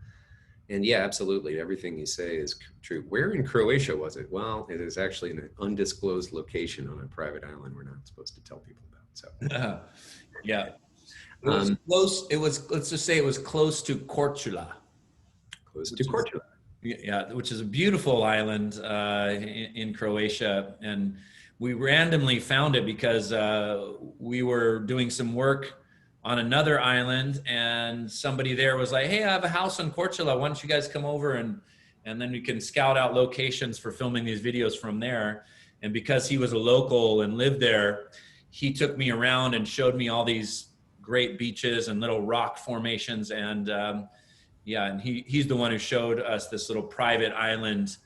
And yeah, absolutely. Everything you say is true. Where in Croatia was it? Well, it is actually in an undisclosed location on a private island we're not supposed to tell people about. So, yeah. It was close. It was, let's just say it was close to Korčula. Close to Korčula. Yeah, which is a beautiful island in Croatia. And we randomly found it because we were doing some work on another island, and somebody there was like, hey, I have a house in Korčula. Why don't you guys come over and then we can scout out locations for filming these videos from there. And because he was a local and lived there, he took me around and showed me all these great beaches and little rock formations. And yeah, and he's the one who showed us this little private island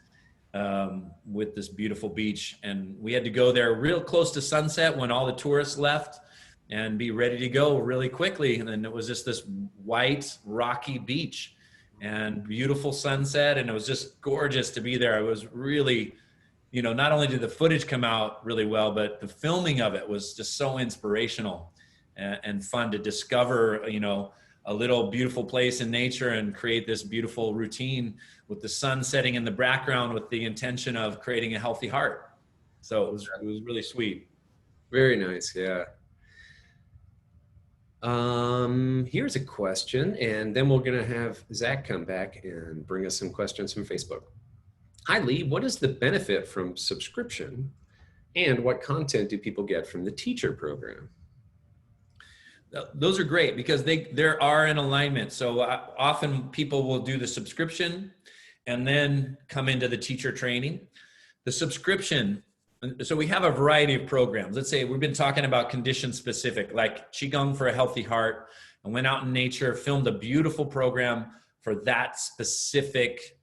with this beautiful beach. And we had to go there real close to sunset when all the tourists left and be ready to go really quickly. And then it was just this white rocky beach and beautiful sunset. And it was just gorgeous to be there. It was really, you know, not only did the footage come out really well, but the filming of it was just so inspirational and fun to discover, you know, a little beautiful place in nature and create this beautiful routine with the sun setting in the background with the intention of creating a healthy heart. So it was really sweet. Very nice. Yeah. Here's a question, and then we're going to have Zach come back and bring us some questions from Facebook. Hi, Lee. What is the benefit from subscription, and what content do people get from the teacher program? those are great because they are in alignment. So often people will do the subscription and then come into the teacher training. The subscription, so we have a variety of programs. Let's say we've been talking about condition specific, like Qigong for a healthy heart. I went out in nature, filmed a beautiful program for that specific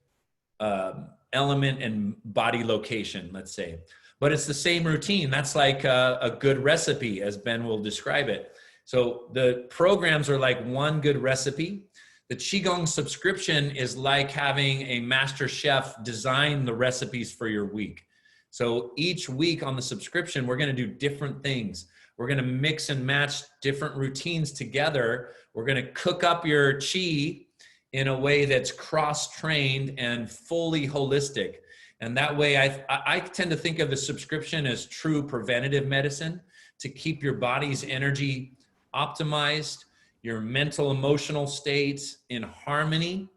element and body location, let's say. But it's the same routine. That's like a good recipe, as Ben will describe it. So the programs are like one good recipe. The Qigong subscription is like having a master chef design the recipes for your week. So each week on the subscription, we're going to do different things. We're going to mix and match different routines together. We're going to cook up your Qi in a way that's cross-trained and fully holistic. And that way, I tend to think of the subscription as true preventative medicine to keep your body's energy optimized, your mental, emotional states in harmony,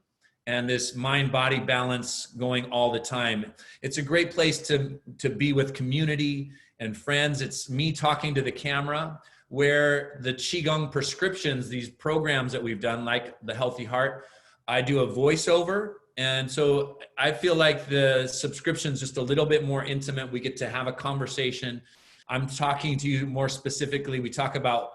and this mind-body balance going all the time. It's a great place to be with community and friends. It's me talking to the camera, where the Qigong prescriptions, these programs that we've done, like the Healthy Heart, I do a voiceover. And so I feel like the subscription's just a little bit more intimate. We get to have a conversation. I'm talking to you more specifically. We talk about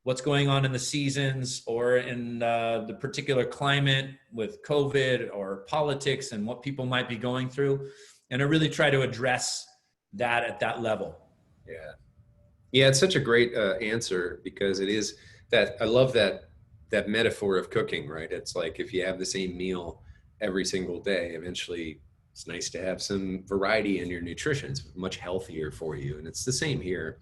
what's going on in the seasons or in the particular climate with COVID or politics and what people might be going through. And I really try to address that at that level. Yeah. Yeah, it's such a great answer, because it is that, I love that metaphor of cooking, right? It's like if you have the same meal every single day, eventually it's nice to have some variety in your nutrition. It's much healthier for you. And it's the same here.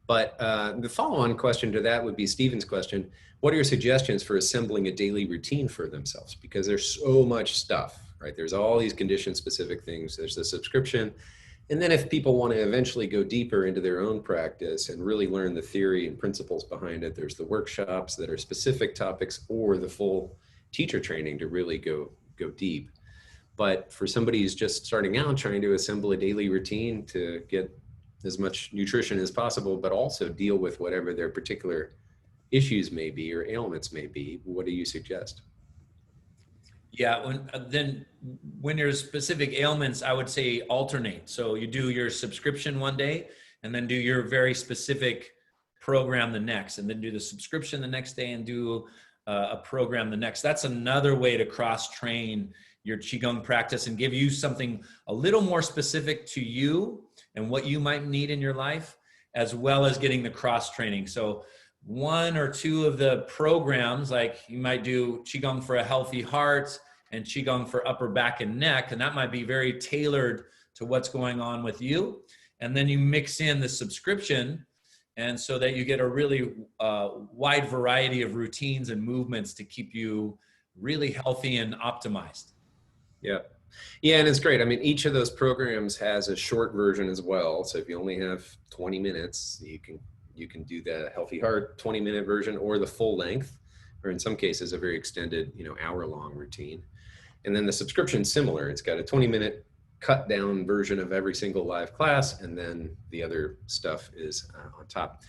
But the follow-on question to that would be Stephen's question. What are your suggestions for assembling a daily routine for themselves? Because there's so much stuff, right? There's all these condition-specific things. There's the subscription. And then if people want to eventually go deeper into their own practice and really learn the theory and principles behind it, there's the workshops that are specific topics, or the full teacher training to really go deep. But for somebody who's just starting out, trying to assemble a daily routine to get as much nutrition as possible, but also deal with whatever their particular issues may be or ailments may be, what do you suggest? Yeah, when there's specific ailments, I would say alternate. So you do your subscription one day and then do your very specific program the next, and then do the subscription the next day and do a program the next. That's another way to cross-train your Qigong practice and give you something a little more specific to you and what you might need in your life, as well as getting the cross-training. So one or two of the programs, like you might do Qigong for a healthy heart and Qigong for upper back and neck, and that might be very tailored to what's going on with you. And then you mix in the subscription, and so that you get a really wide variety of routines and movements to keep you really healthy and optimized. Yeah. Yeah, and it's great. I mean, each of those programs has a short version as well. So if you only have 20 minutes, you can do the Healthy Heart 20-minute version, or the full length, or in some cases a very extended, hour-long routine. And then the subscription's similar. It's got a 20-minute cut down version of every single live class, and then the other stuff is on top.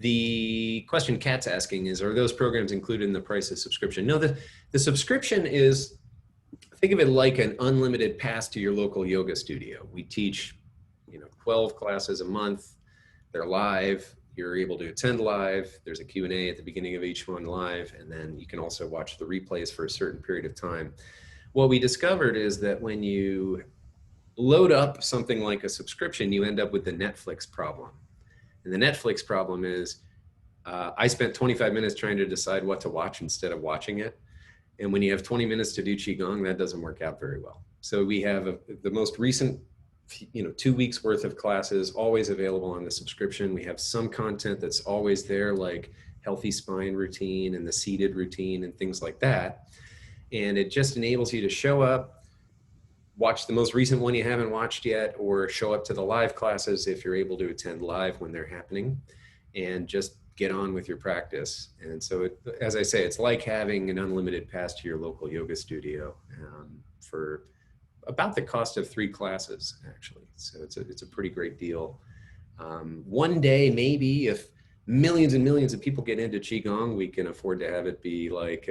The question Kat's asking is, are those programs included in the price of subscription? No, the subscription is, think of it like an unlimited pass to your local yoga studio. We teach, 12 classes a month. They're live. You're able to attend live. There's a Q&A at the beginning of each one live, and then you can also watch the replays for a certain period of time. What we discovered is that when you load up something like a subscription, you end up with the Netflix problem. And the Netflix problem is, I spent 25 minutes trying to decide what to watch instead of watching it. And when you have 20 minutes to do Qigong, that doesn't work out very well. So we have the most recent, 2 weeks worth of classes always available on the subscription. We have some content that's always there, like healthy spine routine and the seated routine and things like that. And it just enables you to show up, watch the most recent one you haven't watched yet, or show up to the live classes if you're able to attend live when they're happening, and just get on with your practice. And so, as I say, it's like having an unlimited pass to your local yoga studio for about the cost of 3 classes, actually. So it's a pretty great deal. One day, maybe if millions and millions of people get into Qigong, we can afford to have it be like,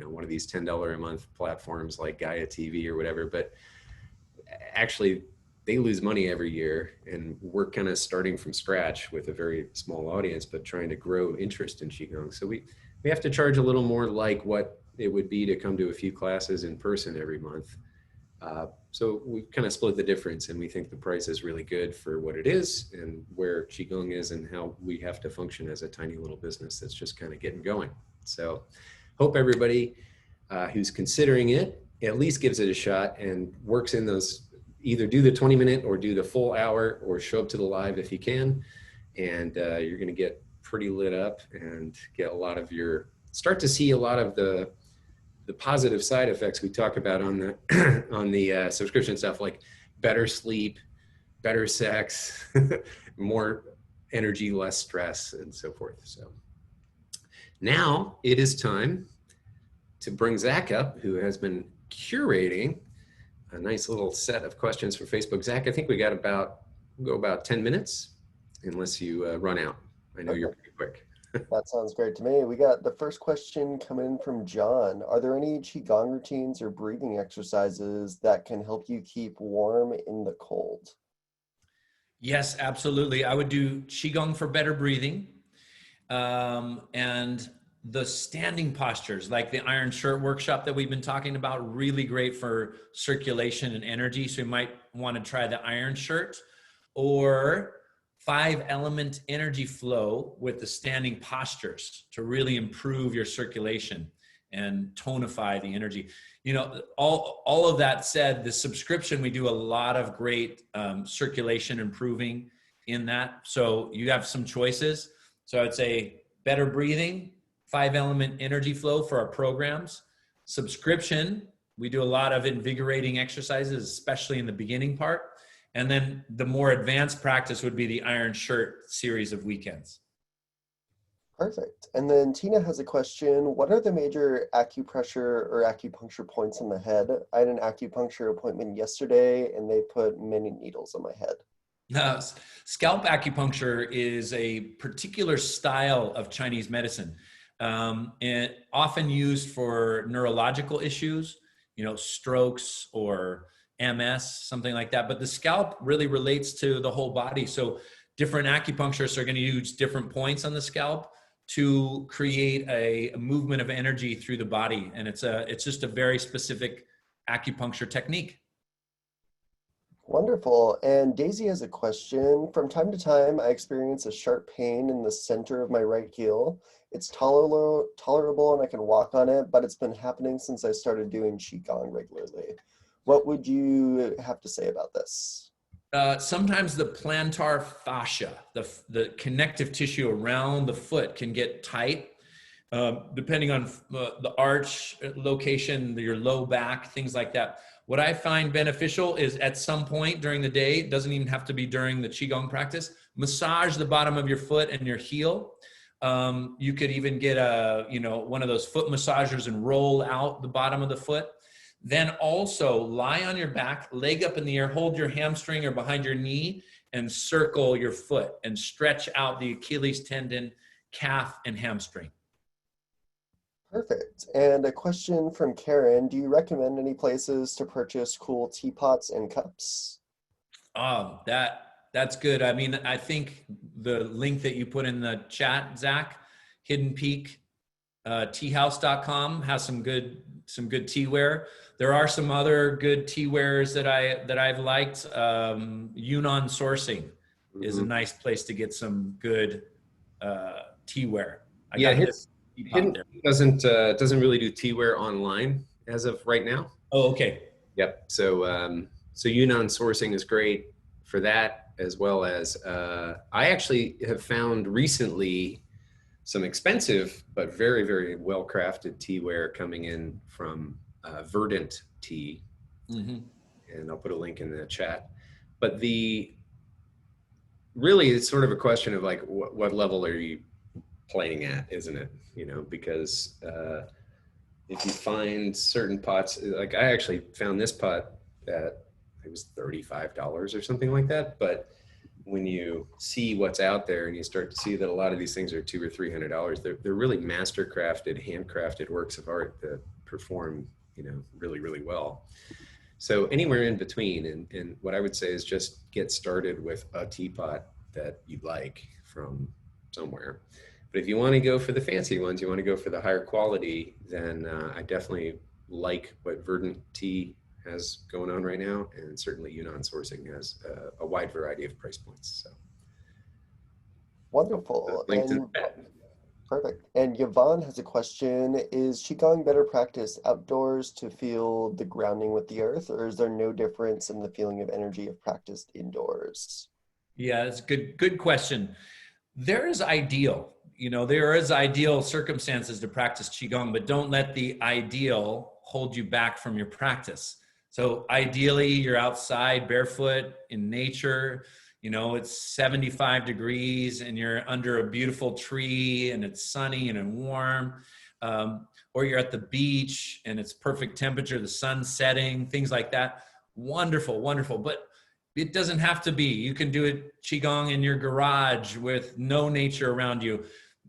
one of these $10 a month platforms like Gaia TV or whatever. But actually, they lose money every year, and we're kind of starting from scratch with a very small audience, but trying to grow interest in Qigong. So we have to charge a little more like what it would be to come to a few classes in person every month. So we kind of split the difference, and we think the price is really good for what it is and where Qigong is and how we have to function as a tiny little business that's just kind of getting going. So hope everybody who's considering it at least gives it a shot and works in those, either do the 20-minute or do the full hour or show up to the live if you can. And you're going to get pretty lit up and get start to see a lot of the positive side effects we talk about on the subscription stuff, like better sleep, better sex, more energy, less stress, and so forth. So now it is time to bring Zach up, who has been curating a nice little set of questions for Facebook. Zach, I think we got about 10 minutes, unless you run out. I know you're pretty quick. That sounds great to me. We got the first question coming in from John. Are there any Qigong routines or breathing exercises that can help you keep warm in the cold? Yes, absolutely. I would do Qigong for better breathing. And the standing postures, like the iron shirt workshop that we've been talking about, really great for circulation and energy. So you might want to try the iron shirt, or 5-element energy flow with the standing postures to really improve your circulation and tonify the energy. All of that said, the subscription, we do a lot of great circulation improving in that. So you have some choices. So I'd say better breathing, 5-element energy flow for our programs. Subscription, we do a lot of invigorating exercises, especially in the beginning part. And then the more advanced practice would be the Iron Shirt series of weekends. Perfect. And then Tina has a question. What are the major acupressure or acupuncture points in the head? I had an acupuncture appointment yesterday, and they put many needles on my head. Scalp acupuncture is a particular style of Chinese medicine, and often used for neurological issues, strokes or MS, something like that. But the scalp really relates to the whole body. So different acupuncturists are going to use different points on the scalp to create a movement of energy through the body. And it's just a very specific acupuncture technique. Wonderful. And Daisy has a question. From time to time, I experience a sharp pain in the center of my right heel. It's tolerable and I can walk on it, but it's been happening since I started doing Qigong regularly. What would you have to say about this? Sometimes the plantar fascia, the connective tissue around the foot, can get tight, depending on the arch location, your low back, things like that. What I find beneficial is at some point during the day, it doesn't even have to be during the Qigong practice, massage the bottom of your foot and your heel. You could even get one of those foot massagers and roll out the bottom of the foot. Then also lie on your back, leg up in the air, hold your hamstring or behind your knee and circle your foot and stretch out the Achilles tendon, calf, and hamstring. Perfect. And a question from Karen. Do you recommend any places to purchase cool teapots and cups? Oh, that's good. I mean, I think the link that you put in the chat, Zach, Hidden Peak, teahouse.com has some good teaware. There are some other good teawares that I've liked. Yunnan Sourcing is a nice place to get some good teaware. Hidden doesn't really do teaware online as of right now. Oh, okay. Yep. So Yunnan Sourcing is great for that, as well as I actually have found recently some expensive but very, very well crafted teaware coming in from Verdant Tea, and I'll put a link in the chat. But really it's sort of a question of like what level are you playing at, isn't it? Because if you find certain pots, like I actually found this pot at, it was $35 or something like that, but when you see what's out there and you start to see that a lot of these things are $200 or $300, they're really master-crafted, handcrafted works of art that perform, you know, really, really well. So anywhere in between, and what I would say is just get started with a teapot that you like from somewhere. But if you want to go for the fancy ones, you want to go for the higher quality, then I definitely like what Verdant Tea has going on right now, and certainly Yunnan Sourcing has a wide variety of price points. So Wonderful. link to And that. perfect. And Yvonne has a question. Is Qigong better practice outdoors to feel the grounding with the earth, or is there no difference in the feeling of energy of practiced indoors? Yeah, it's a good question. There is ideal, you know, there is ideal circumstances to practice Qigong, but don't let the ideal hold you back from your practice. So ideally you're outside barefoot in nature, you know, it's 75 degrees and you're under a beautiful tree and it's sunny and warm, or you're at the beach and it's perfect temperature, the sun's setting, things like that. Wonderful, wonderful. But it doesn't have to be. You can do it Qigong in your garage with no nature around you.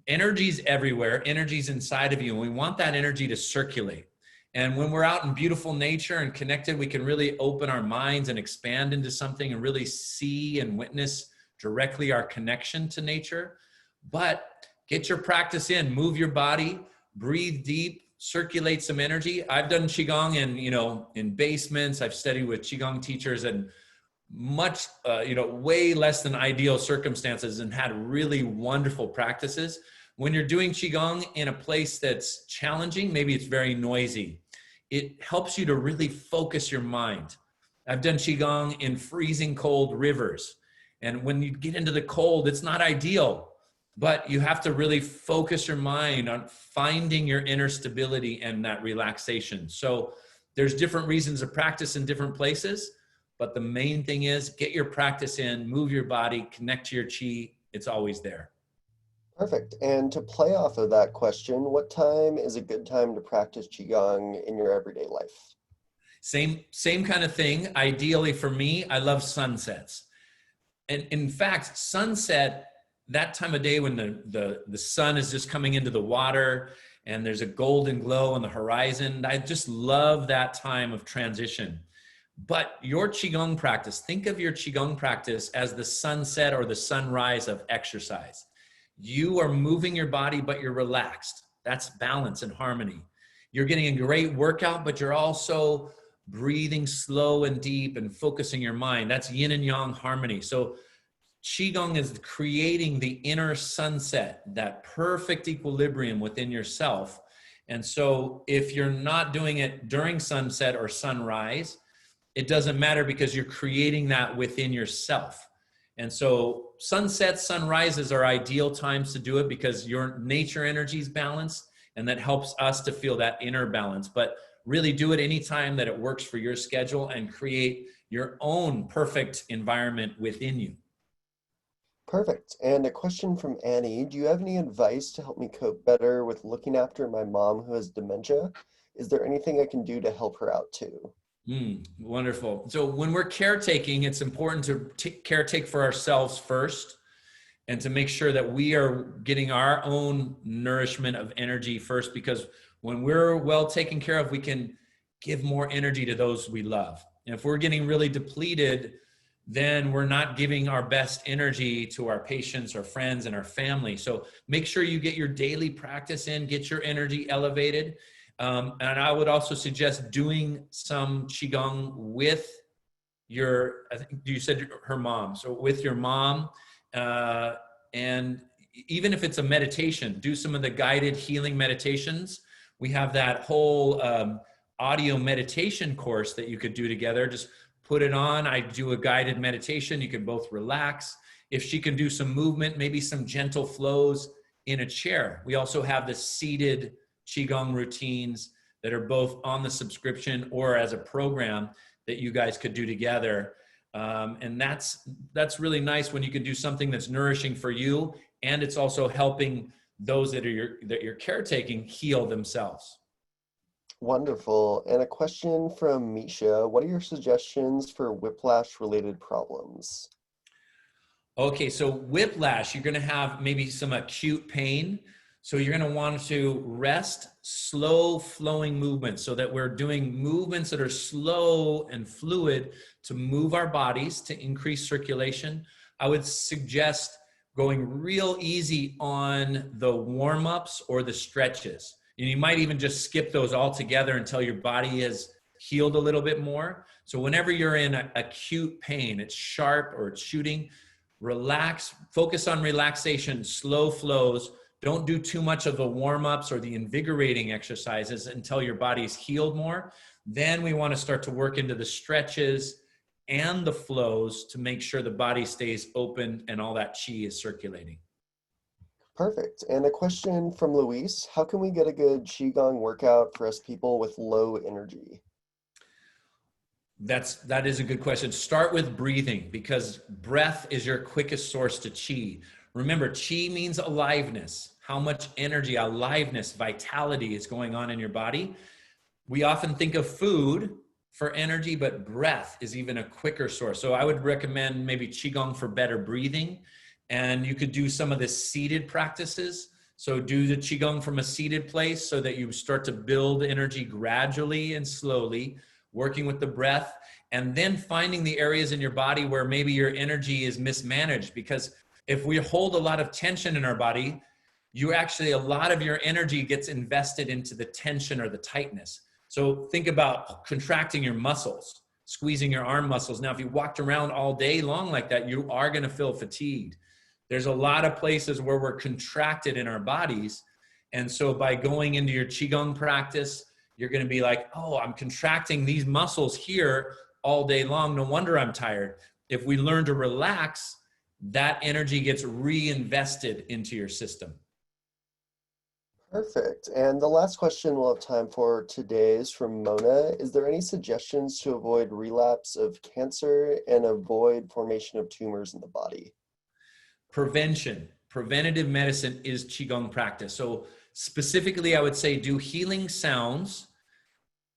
Energy's everywhere. Energy's inside of you. And we want that energy to circulate. And when we're out in beautiful nature and connected, we can really open our minds and expand into something and really see and witness directly our connection to nature. But get your practice in, move your body, breathe deep, circulate some energy. I've done Qigong in basements. I've studied with Qigong teachers and much, way less than ideal circumstances and had really wonderful practices. When you're doing Qigong in a place that's challenging, maybe it's very noisy, it helps you to really focus your mind. I've done Qigong in freezing cold rivers. And when you get into the cold, it's not ideal, but you have to really focus your mind on finding your inner stability and that relaxation. So there's different reasons to practice in different places. But the main thing is get your practice in, move your body, connect to your Qi. It's always there. Perfect. And to play off of that question, what time is a good time to practice Qigong in your everyday life? Same kind of thing. Ideally for me, I love sunsets. And in fact, sunset, that time of day when the sun is just coming into the water and there's a golden glow on the horizon, I just love that time of transition. But your Qigong practice, think of your Qigong practice as the sunset or the sunrise of exercise. You are moving your body, but you're relaxed. That's balance and harmony. You're getting a great workout, but you're also breathing slow and deep and focusing your mind. That's yin and yang harmony. So Qigong is creating the inner sunset, that perfect equilibrium within yourself. And so if you're not doing it during sunset or sunrise, it doesn't matter because you're creating that within yourself. And so sunsets, sunrises are ideal times to do it because your nature energy is balanced and that helps us to feel that inner balance. But really do it anytime that it works for your schedule and create your own perfect environment within you. Perfect. And a question from Annie. Do you have any advice to help me cope better with looking after my mom who has dementia? Is there anything I can do to help her out too? Wonderful. So when we're caretaking, it's important to caretake for ourselves first and to make sure that we are getting our own nourishment of energy first, because when we're well taken care of, we can give more energy to those we love. And if we're getting really depleted, then we're not giving our best energy to our patients, our friends, and our family. So make sure you get your daily practice in, get your energy elevated. And I would also suggest doing some Qigong with I think you said her mom. So with your mom, and even if it's a meditation, do some of the guided healing meditations. We have that whole audio meditation course that you could do together. Just put it on. I do a guided meditation. You can both relax. If she can do some movement, maybe some gentle flows in a chair. We also have the seated Qigong routines that are both on the subscription or as a program that you guys could do together. And that's really nice when you can do something that's nourishing for you, and it's also helping those that you're caretaking heal themselves. Wonderful. And a question from Misha. What are your suggestions for whiplash related problems? Okay, so whiplash, you're gonna have maybe some acute pain. So you're gonna want to rest slow flowing movements so that we're doing movements that are slow and fluid to move our bodies to increase circulation. I would suggest going real easy on the warm-ups or the stretches. And you might even just skip those altogether until your body has healed a little bit more. So whenever you're in acute pain, it's sharp or it's shooting, relax, focus on relaxation, slow flows. Don't do too much of the warm-ups or the invigorating exercises until your body's healed more. Then we want to start to work into the stretches and the flows to make sure the body stays open and all that Qi is circulating. Perfect. And a question from Luis. How can we get a good Qi Gong workout for us people with low energy? That is a good question. Start with breathing because breath is your quickest source to Qi. Remember, Qi means aliveness. How much energy, aliveness, vitality is going on in your body. We often think of food for energy, but breath is even a quicker source. So I would recommend maybe Qigong for better breathing. And you could do some of the seated practices. So do the Qigong from a seated place so that you start to build energy gradually and slowly, working with the breath, and then finding the areas in your body where maybe your energy is mismanaged. Because if we hold a lot of tension in our body, a lot of your energy gets invested into the tension or the tightness. So think about contracting your muscles, squeezing your arm muscles. Now, if you walked around all day long like that, you are going to feel fatigued. There's a lot of places where we're contracted in our bodies. And so by going into your Qigong practice, you're going to be like, oh, I'm contracting these muscles here all day long. No wonder I'm tired. If we learn to relax, that energy gets reinvested into your system. Perfect. And the last question we'll have time for today is from Mona. Is there any suggestions to avoid relapse of cancer and avoid formation of tumors in the body? Preventative medicine is Qigong practice. So specifically, I would say do healing sounds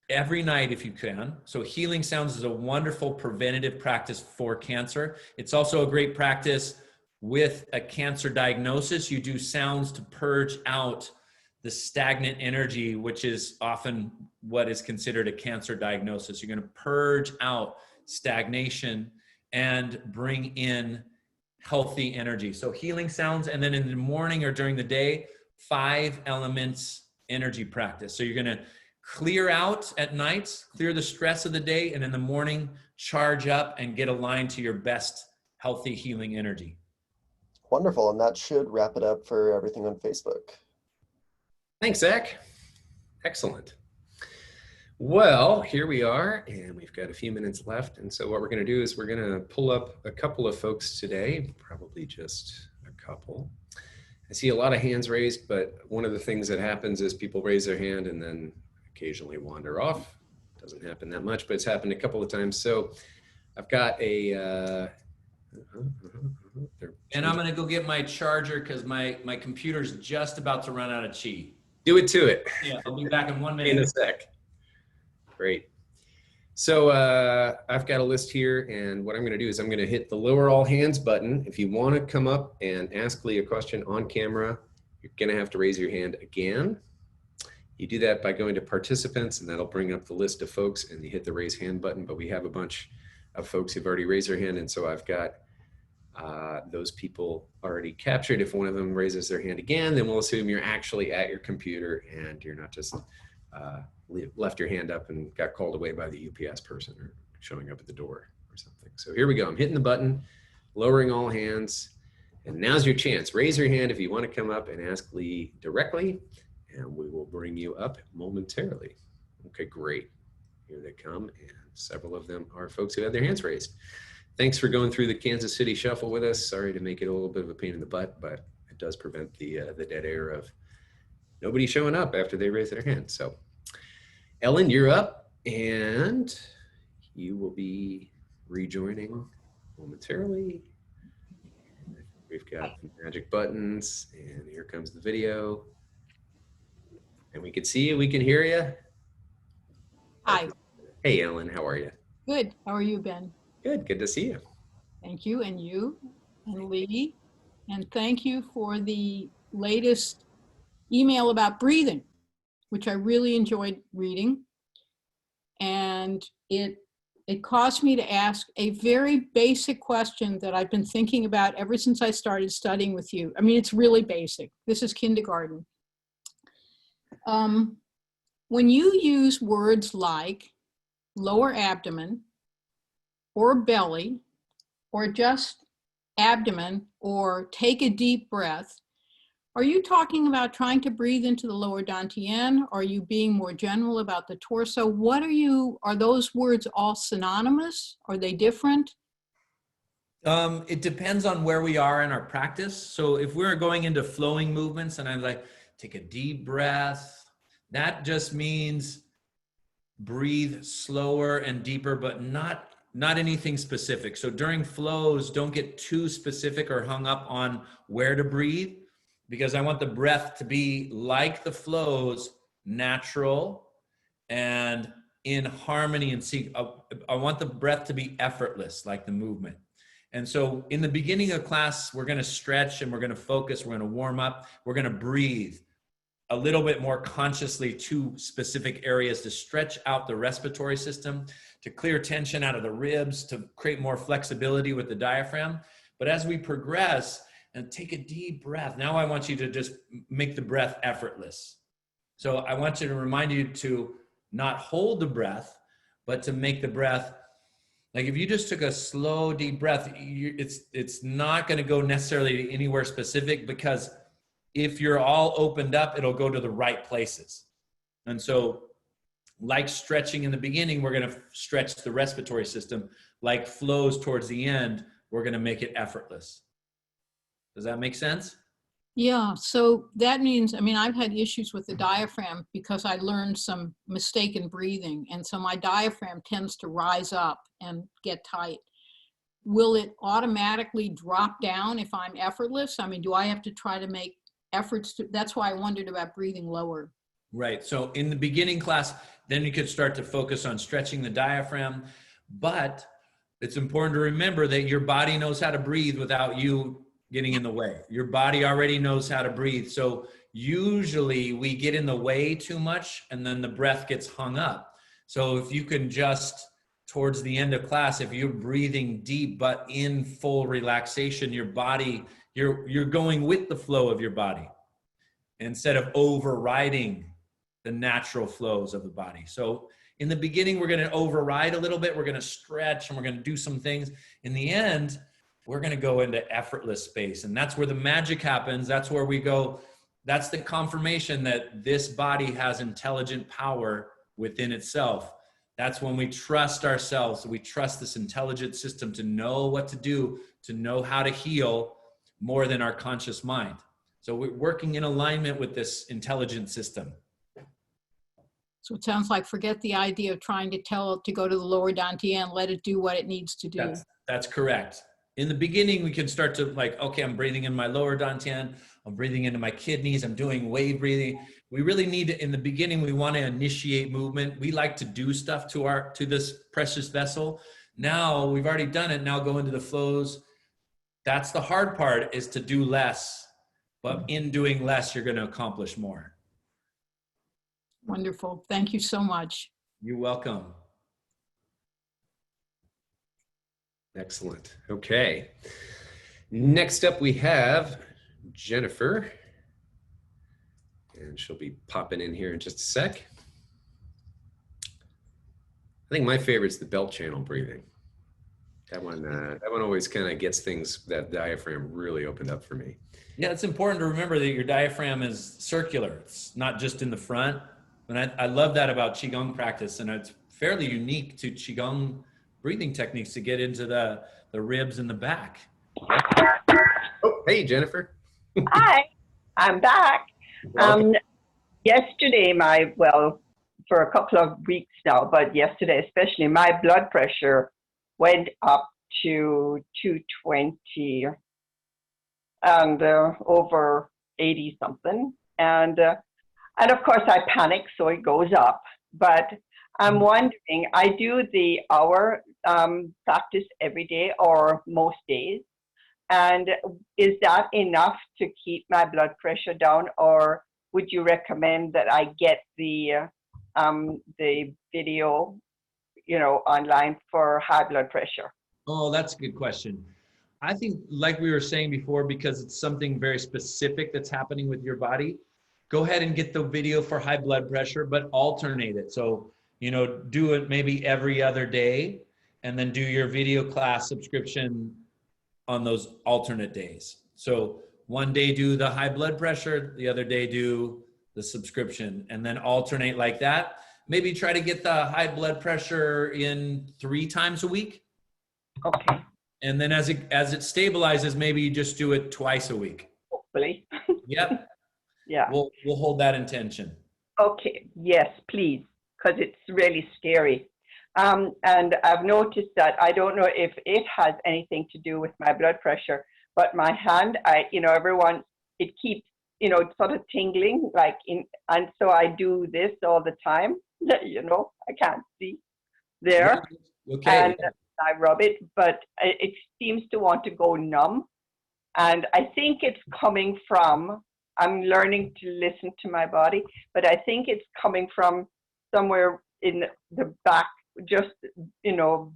every night if you can. So healing sounds is a wonderful preventative practice for cancer. It's also a great practice with a cancer diagnosis. You do sounds to purge out the stagnant energy, which is often what is considered a cancer diagnosis. You're going to purge out stagnation and bring in healthy energy. So healing sounds, and then in the morning or during the day, 5 elements energy practice. So you're going to clear out at night, clear the stress of the day, and in the morning, charge up and get aligned to your best healthy healing energy. Wonderful. And that should wrap it up for everything on Facebook. Thanks, Zach. Excellent. Well, here we are, and we've got a few minutes left. And so what we're going to do is we're going to pull up a couple of folks today, probably just a couple. I see a lot of hands raised, but one of the things that happens is people raise their hand and then occasionally wander off. Doesn't happen that much, but it's happened a couple of times. So I've got a... and I'm going to go get my charger because my computer's just about to run out of Qi. Do it to it. Yeah, I'll be back in 1 minute. In a sec. Great. So I've got a list here, and what I'm going to do is I'm going to hit the lower all hands button. If you want to come up and ask Lee a question on camera, you're going to have to raise your hand again. You do that by going to participants, and that'll bring up the list of folks, and you hit the raise hand button. But we have a bunch of folks who've already raised their hand, and so I've got those people already captured. If one of them raises their hand again, then we'll assume you're actually at your computer and you're not just left your hand up and got called away by the UPS person or showing up at the door or something. So here we go. I'm hitting the button, lowering all hands, and now's your chance. Raise your hand if you want to come up and ask Lee directly, and we will bring you up momentarily. Okay, great. Here they come, and several of them are folks who had their hands raised. Thanks for going through the Kansas City Shuffle with us. Sorry to make it a little bit of a pain in the butt, but it does prevent the dead air of nobody showing up after they raise their hand. So Ellen, you're up, and you will be rejoining momentarily. We've got the magic buttons, and here comes the video. And we can see you, we can hear you. Hi. Hey, Ellen, how are you? Good. How are you, Ben? Good to see you. Thank you. And you? and Lee. And thank you for the latest email about breathing, which I really enjoyed reading. And it caused me to ask a very basic question that I've been thinking about ever since I started studying with you. I mean, it's really basic. This is kindergarten. When you use words like lower abdomen or belly or just abdomen or take a deep breath, are you talking about trying to breathe into the lower dantian? Are you being more general about the torso? Are those words all synonymous? Are they different? It depends on where we are in our practice. So if we're going into flowing movements and I'm like, take a deep breath, that just means breathe slower and deeper, but not anything specific. So during flows, don't get too specific or hung up on where to breathe, because I want the breath to be like the flows, natural and in harmony and sync. I want the breath to be effortless, like the movement. And so in the beginning of class, we're going to stretch and we're going to focus. We're going to warm up. We're going to breathe a little bit more consciously to specific areas to stretch out the respiratory system, to clear tension out of the ribs, to create more flexibility with the diaphragm. But as we progress and take a deep breath, now I want you to just make the breath effortless. So I want you to remind you to not hold the breath, but to make the breath, like if you just took a slow, deep breath, it's not going to go necessarily anywhere specific, because if you're all opened up, it'll go to the right places. And so like stretching in the beginning, we're going to stretch the respiratory system. Like flows towards the end, we're going to make it effortless. Does that make sense? Yeah, so that means, I mean, I've had issues with the diaphragm because I learned some mistaken breathing. And so my diaphragm tends to rise up and get tight. Will it automatically drop down if I'm effortless? I mean, do I have to try to make efforts to, that's why I wondered about breathing lower. Right. So in the beginning class, then you could start to focus on stretching the diaphragm, but it's important to remember that your body knows how to breathe without you getting in the way. Your body already knows how to breathe. So usually we get in the way too much and then the breath gets hung up. So if you can just, towards the end of class, if you're breathing deep but in full relaxation, your body, you're going with the flow of your body instead of overriding the natural flows of the body. So in the beginning, we're going to override a little bit. We're going to stretch and we're going to do some things. In the end, we're going to go into effortless space. And that's where the magic happens. That's where we go. That's the confirmation that this body has intelligent power within itself. That's when we trust ourselves. We trust this intelligent system to know what to do, to know how to heal more than our conscious mind. So we're working in alignment with this intelligent system. So it sounds like forget the idea of trying to tell it to go to the lower dantian, let it do what it needs to do. That's correct. In the beginning, we can start to like, okay, I'm breathing in my lower dantian, I'm breathing into my kidneys, I'm doing wave breathing. We really need to, in the beginning, we want to initiate movement. We like to do stuff to this precious vessel. Now we've already done it. Now go into the flows. That's the hard part, is to do less, but in doing less, you're going to accomplish more. Wonderful. Thank you so much. You're welcome. Excellent. Okay. Next up, we have Jennifer. And she'll be popping in here in just a sec. I think my favorite's the belt channel breathing. That one always kind of gets things, that diaphragm really opened up for me. Yeah, it's important to remember that your diaphragm is circular. It's not just in the front. And I love that about Qigong practice. And it's fairly unique to Qigong breathing techniques to get into the ribs and the back. Oh, hey, Jennifer. Hi, I'm back. Yesterday, for a couple of weeks now, but yesterday especially, my blood pressure went up to 220 and over 80 something. And of course I panic, so it goes up. But I'm wondering, I do the hour practice every day or most days. And is that enough to keep my blood pressure down, or would you recommend that I get the video, online for high blood pressure? Oh, that's a good question. I think, like we were saying before, because it's something very specific that's happening with your body, go ahead and get the video for high blood pressure, but alternate it. So, do it maybe every other day, and then do your video class subscription on those alternate days. So one day do the high blood pressure, the other day do the subscription, and then alternate like that. Maybe try to get the high blood pressure in 3 times a week. Okay. And then as it stabilizes, maybe you just do it twice a week. Hopefully. Yep. Yeah. We'll hold that intention. Okay. Yes, please, because it's really scary. And I've noticed that, I don't know if it has anything to do with my blood pressure, but my hand, it keeps, sort of tingling, and so I do this all the time. I can't see there. Yeah. Okay. And I rub it, but it seems to want to go numb. And I think it's coming from, I'm learning to listen to my body, but I think it's coming from somewhere in the back, just,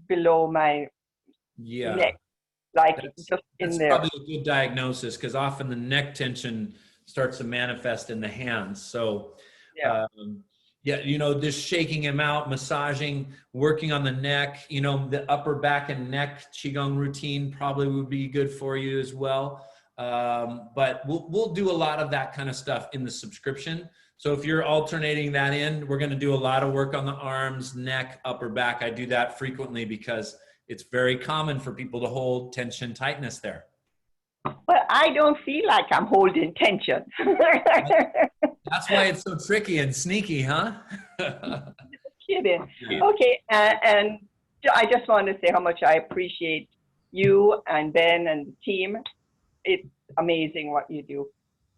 below my neck, just in there. That's probably a good diagnosis, because often the neck tension starts to manifest in the hands. So, just shaking him out, massaging, working on the neck, the upper back and neck Qigong routine probably would be good for you as well. But we'll do a lot of that kind of stuff in the subscription. So if you're alternating that in, we're going to do a lot of work on the arms, neck, upper back. I do that frequently because it's very common for people to hold tension, tightness there. Well, I don't feel like I'm holding tension. That's why it's so tricky and sneaky, huh? Kidding. Okay, and I just want to say how much I appreciate you and Ben and the team. It's amazing what you do.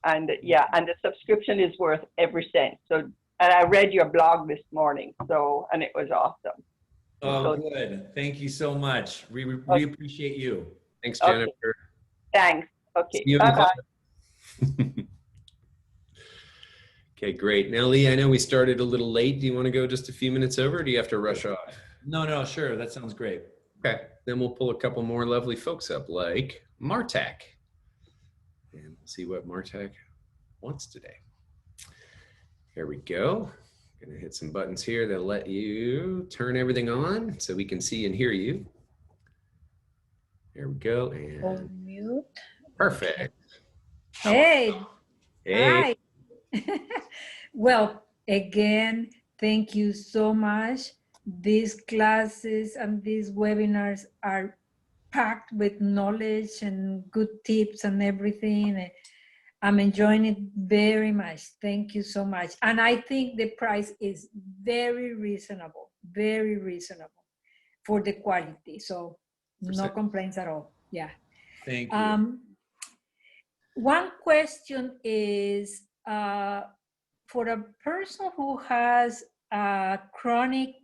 And and the subscription is worth every cent. So, and I read your blog this morning, and it was awesome. Oh, good. Thank you so much. We appreciate you. Thanks, Jennifer. Okay. Thanks. Okay. See you in the class. Okay, great. Now, Lee, I know we started a little late. Do you want to go just a few minutes over, or do you have to rush off? No, sure. That sounds great. Okay, then we'll pull a couple more lovely folks up, like Martak. And we'll see what Martak wants today. Here we go. Gonna hit some buttons here that'll let you turn everything on so we can see and hear you. There we go. And mute. perfect. Hey. Hey. Hi. Well, again, thank you so much. These classes and these webinars are packed with knowledge and good tips and everything. I'm enjoying it very much. Thank you so much. And I think the price is very reasonable for the quality. So no complaints at all. Yeah. Thank you. One question is, for a person who has chronic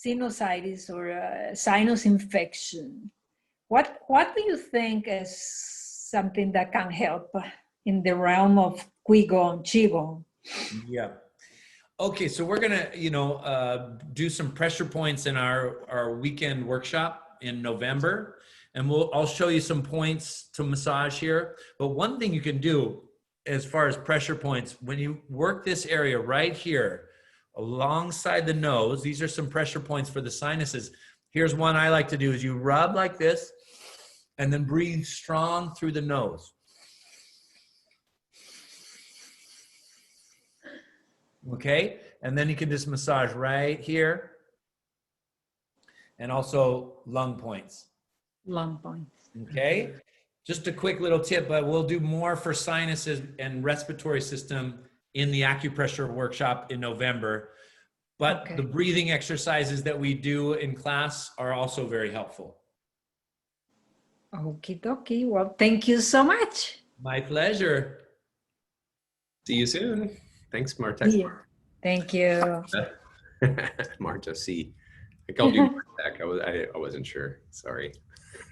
sinusitis or a sinus infection, what do you think is something that can help in the realm of QiGong? Yeah. Okay, so we're gonna, do some pressure points in our weekend workshop in November, and I'll show you some points to massage here. But one thing you can do as far as pressure points, when you work this area right here alongside the nose, these are some pressure points for the sinuses. Here's one I like to do: is you rub like this and then breathe strong through the nose. Okay, and then you can just massage right here, and also lung points. Lung points. Okay, just a quick little tip, but we'll do more for sinuses and respiratory system in the acupressure workshop in November. But the breathing exercises that we do in class are also very helpful. Okie dokie. Well, thank you so much. My pleasure. See you soon. Thanks, Marta. Yeah. Thank you. Marta, see. I called you Martak. I wasn't sure. Sorry.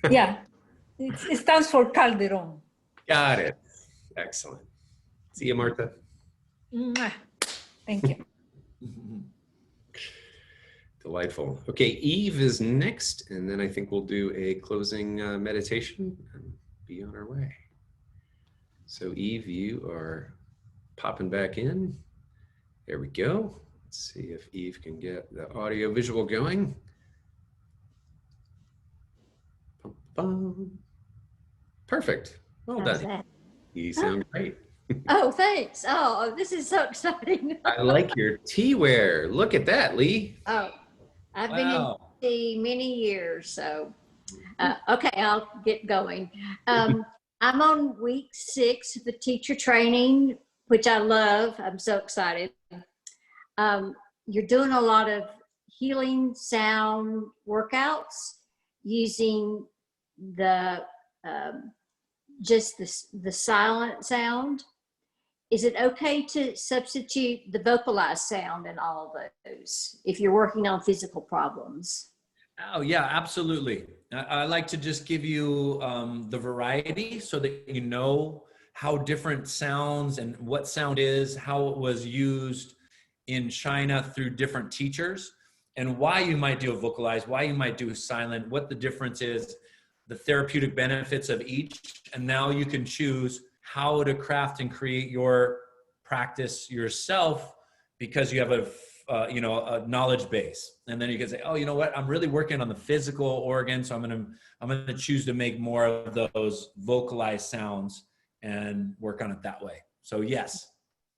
Yeah. It stands for Calderon. Got it. Excellent. See you, Martha. Mwah. Thank you. Delightful. Okay, Eve is next, and then I think we'll do a closing meditation and be on our way. So Eve, you are popping back in. There we go. Let's see if Eve can get the audio visual going. Bum, bum. Perfect. Well How's done. that? You sound great. Oh, thanks. Oh, this is so exciting. I like your tea wear. Look at that, Lee. Oh, I've been in Wow. tea many years, so okay, I'll get going. I'm on week 6 of the teacher training, which I love. I'm so excited. You're doing a lot of healing sound workouts using the just the silent sound. Is it okay to substitute the vocalized sound in all of those if you're working on physical problems? Oh yeah, absolutely. I like to just give you the variety so that you know how different sounds and what sound is, how it was used in China through different teachers, and why you might do a vocalized, why you might do a silent, what the difference is, the therapeutic benefits of each, and now you can choose how to craft and create your practice yourself because you have a knowledge base. And then you can say, oh, you know what? I'm really working on the physical organ, so I'm gonna choose to make more of those vocalized sounds and work on it that way. So yes.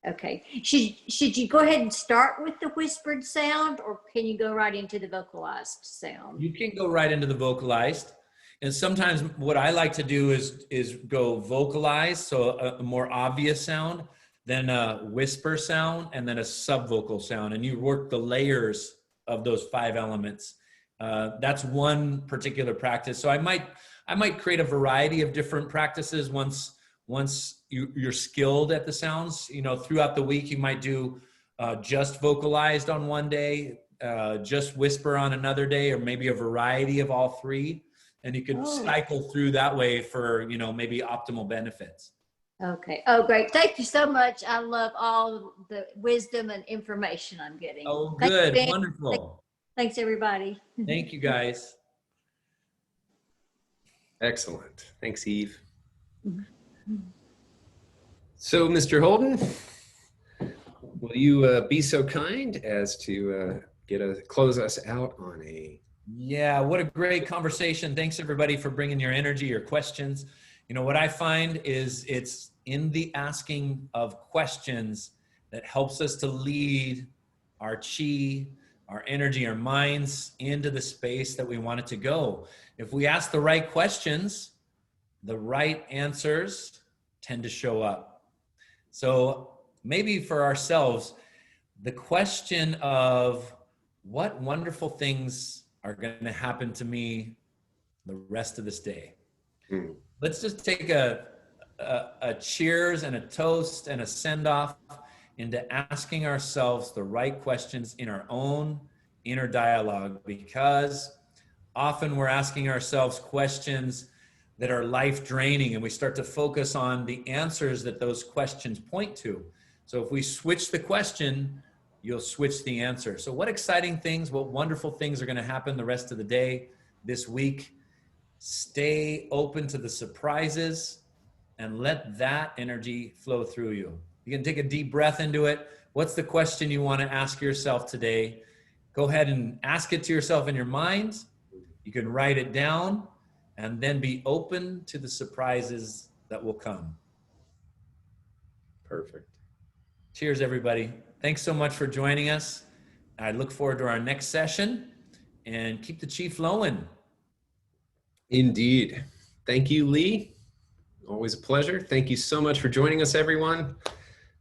Okay. Should you go ahead and start with the whispered sound, or can you go right into the vocalized sound? You can go right into the vocalized. And sometimes what I like to do is go vocalized, so a more obvious sound, then a whisper sound, and then a subvocal sound. And you work the layers of those 5 elements. That's one particular practice. So I might create a variety of different practices once you're skilled at the sounds. You know, throughout the week, you might do just vocalized on one day, just whisper on another day, or maybe a variety of all 3. And you can cycle through that way for, maybe optimal benefits. Okay. Oh, great. Thank you so much. I love all the wisdom and information I'm getting. Oh, Thanks, good. Ben. Wonderful. Thanks, everybody. Thank you, guys. Excellent. Thanks, Eve. So, Mr. Holden, will you be so kind as to close us out on a... Yeah, what a great conversation. Thanks everybody for bringing your energy, your questions. What I find is it's in the asking of questions that helps us to lead our chi, our energy, our minds into the space that we want it to go. If we ask the right questions, the right answers tend to show up. So maybe for ourselves, the question of what wonderful things are going to happen to me the rest of this day. Let's just take a cheers and a toast and a send-off into asking ourselves the right questions in our own inner dialogue, because often we're asking ourselves questions that are life-draining, and we start to focus on the answers that those questions point to. So if we switch the question, you'll switch the answer. So what exciting things, what wonderful things are going to happen the rest of the day, this week? Stay open to the surprises and let that energy flow through you. You can take a deep breath into it. What's the question you want to ask yourself today? Go ahead and ask it to yourself in your mind. You can write it down and then be open to the surprises that will come. Perfect. Cheers, everybody. Thanks so much for joining us. I look forward to our next session, and keep the chi flowing. Indeed. Thank you, Lee. Always a pleasure. Thank you so much for joining us, everyone.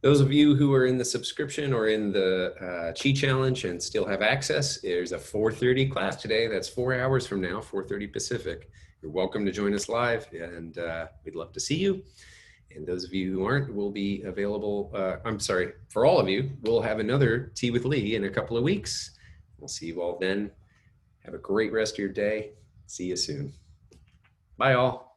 Those of you who are in the subscription or in the Chi Challenge and still have access, there's a 4:30 class today. That's 4 hours from now, 4:30 Pacific. You're welcome to join us live, and we'd love to see you. And those of you who aren't will be available, for all of you, we'll have another Tea with Lee in a couple of weeks. We'll see you all then. Have a great rest of your day. See you soon. Bye, all.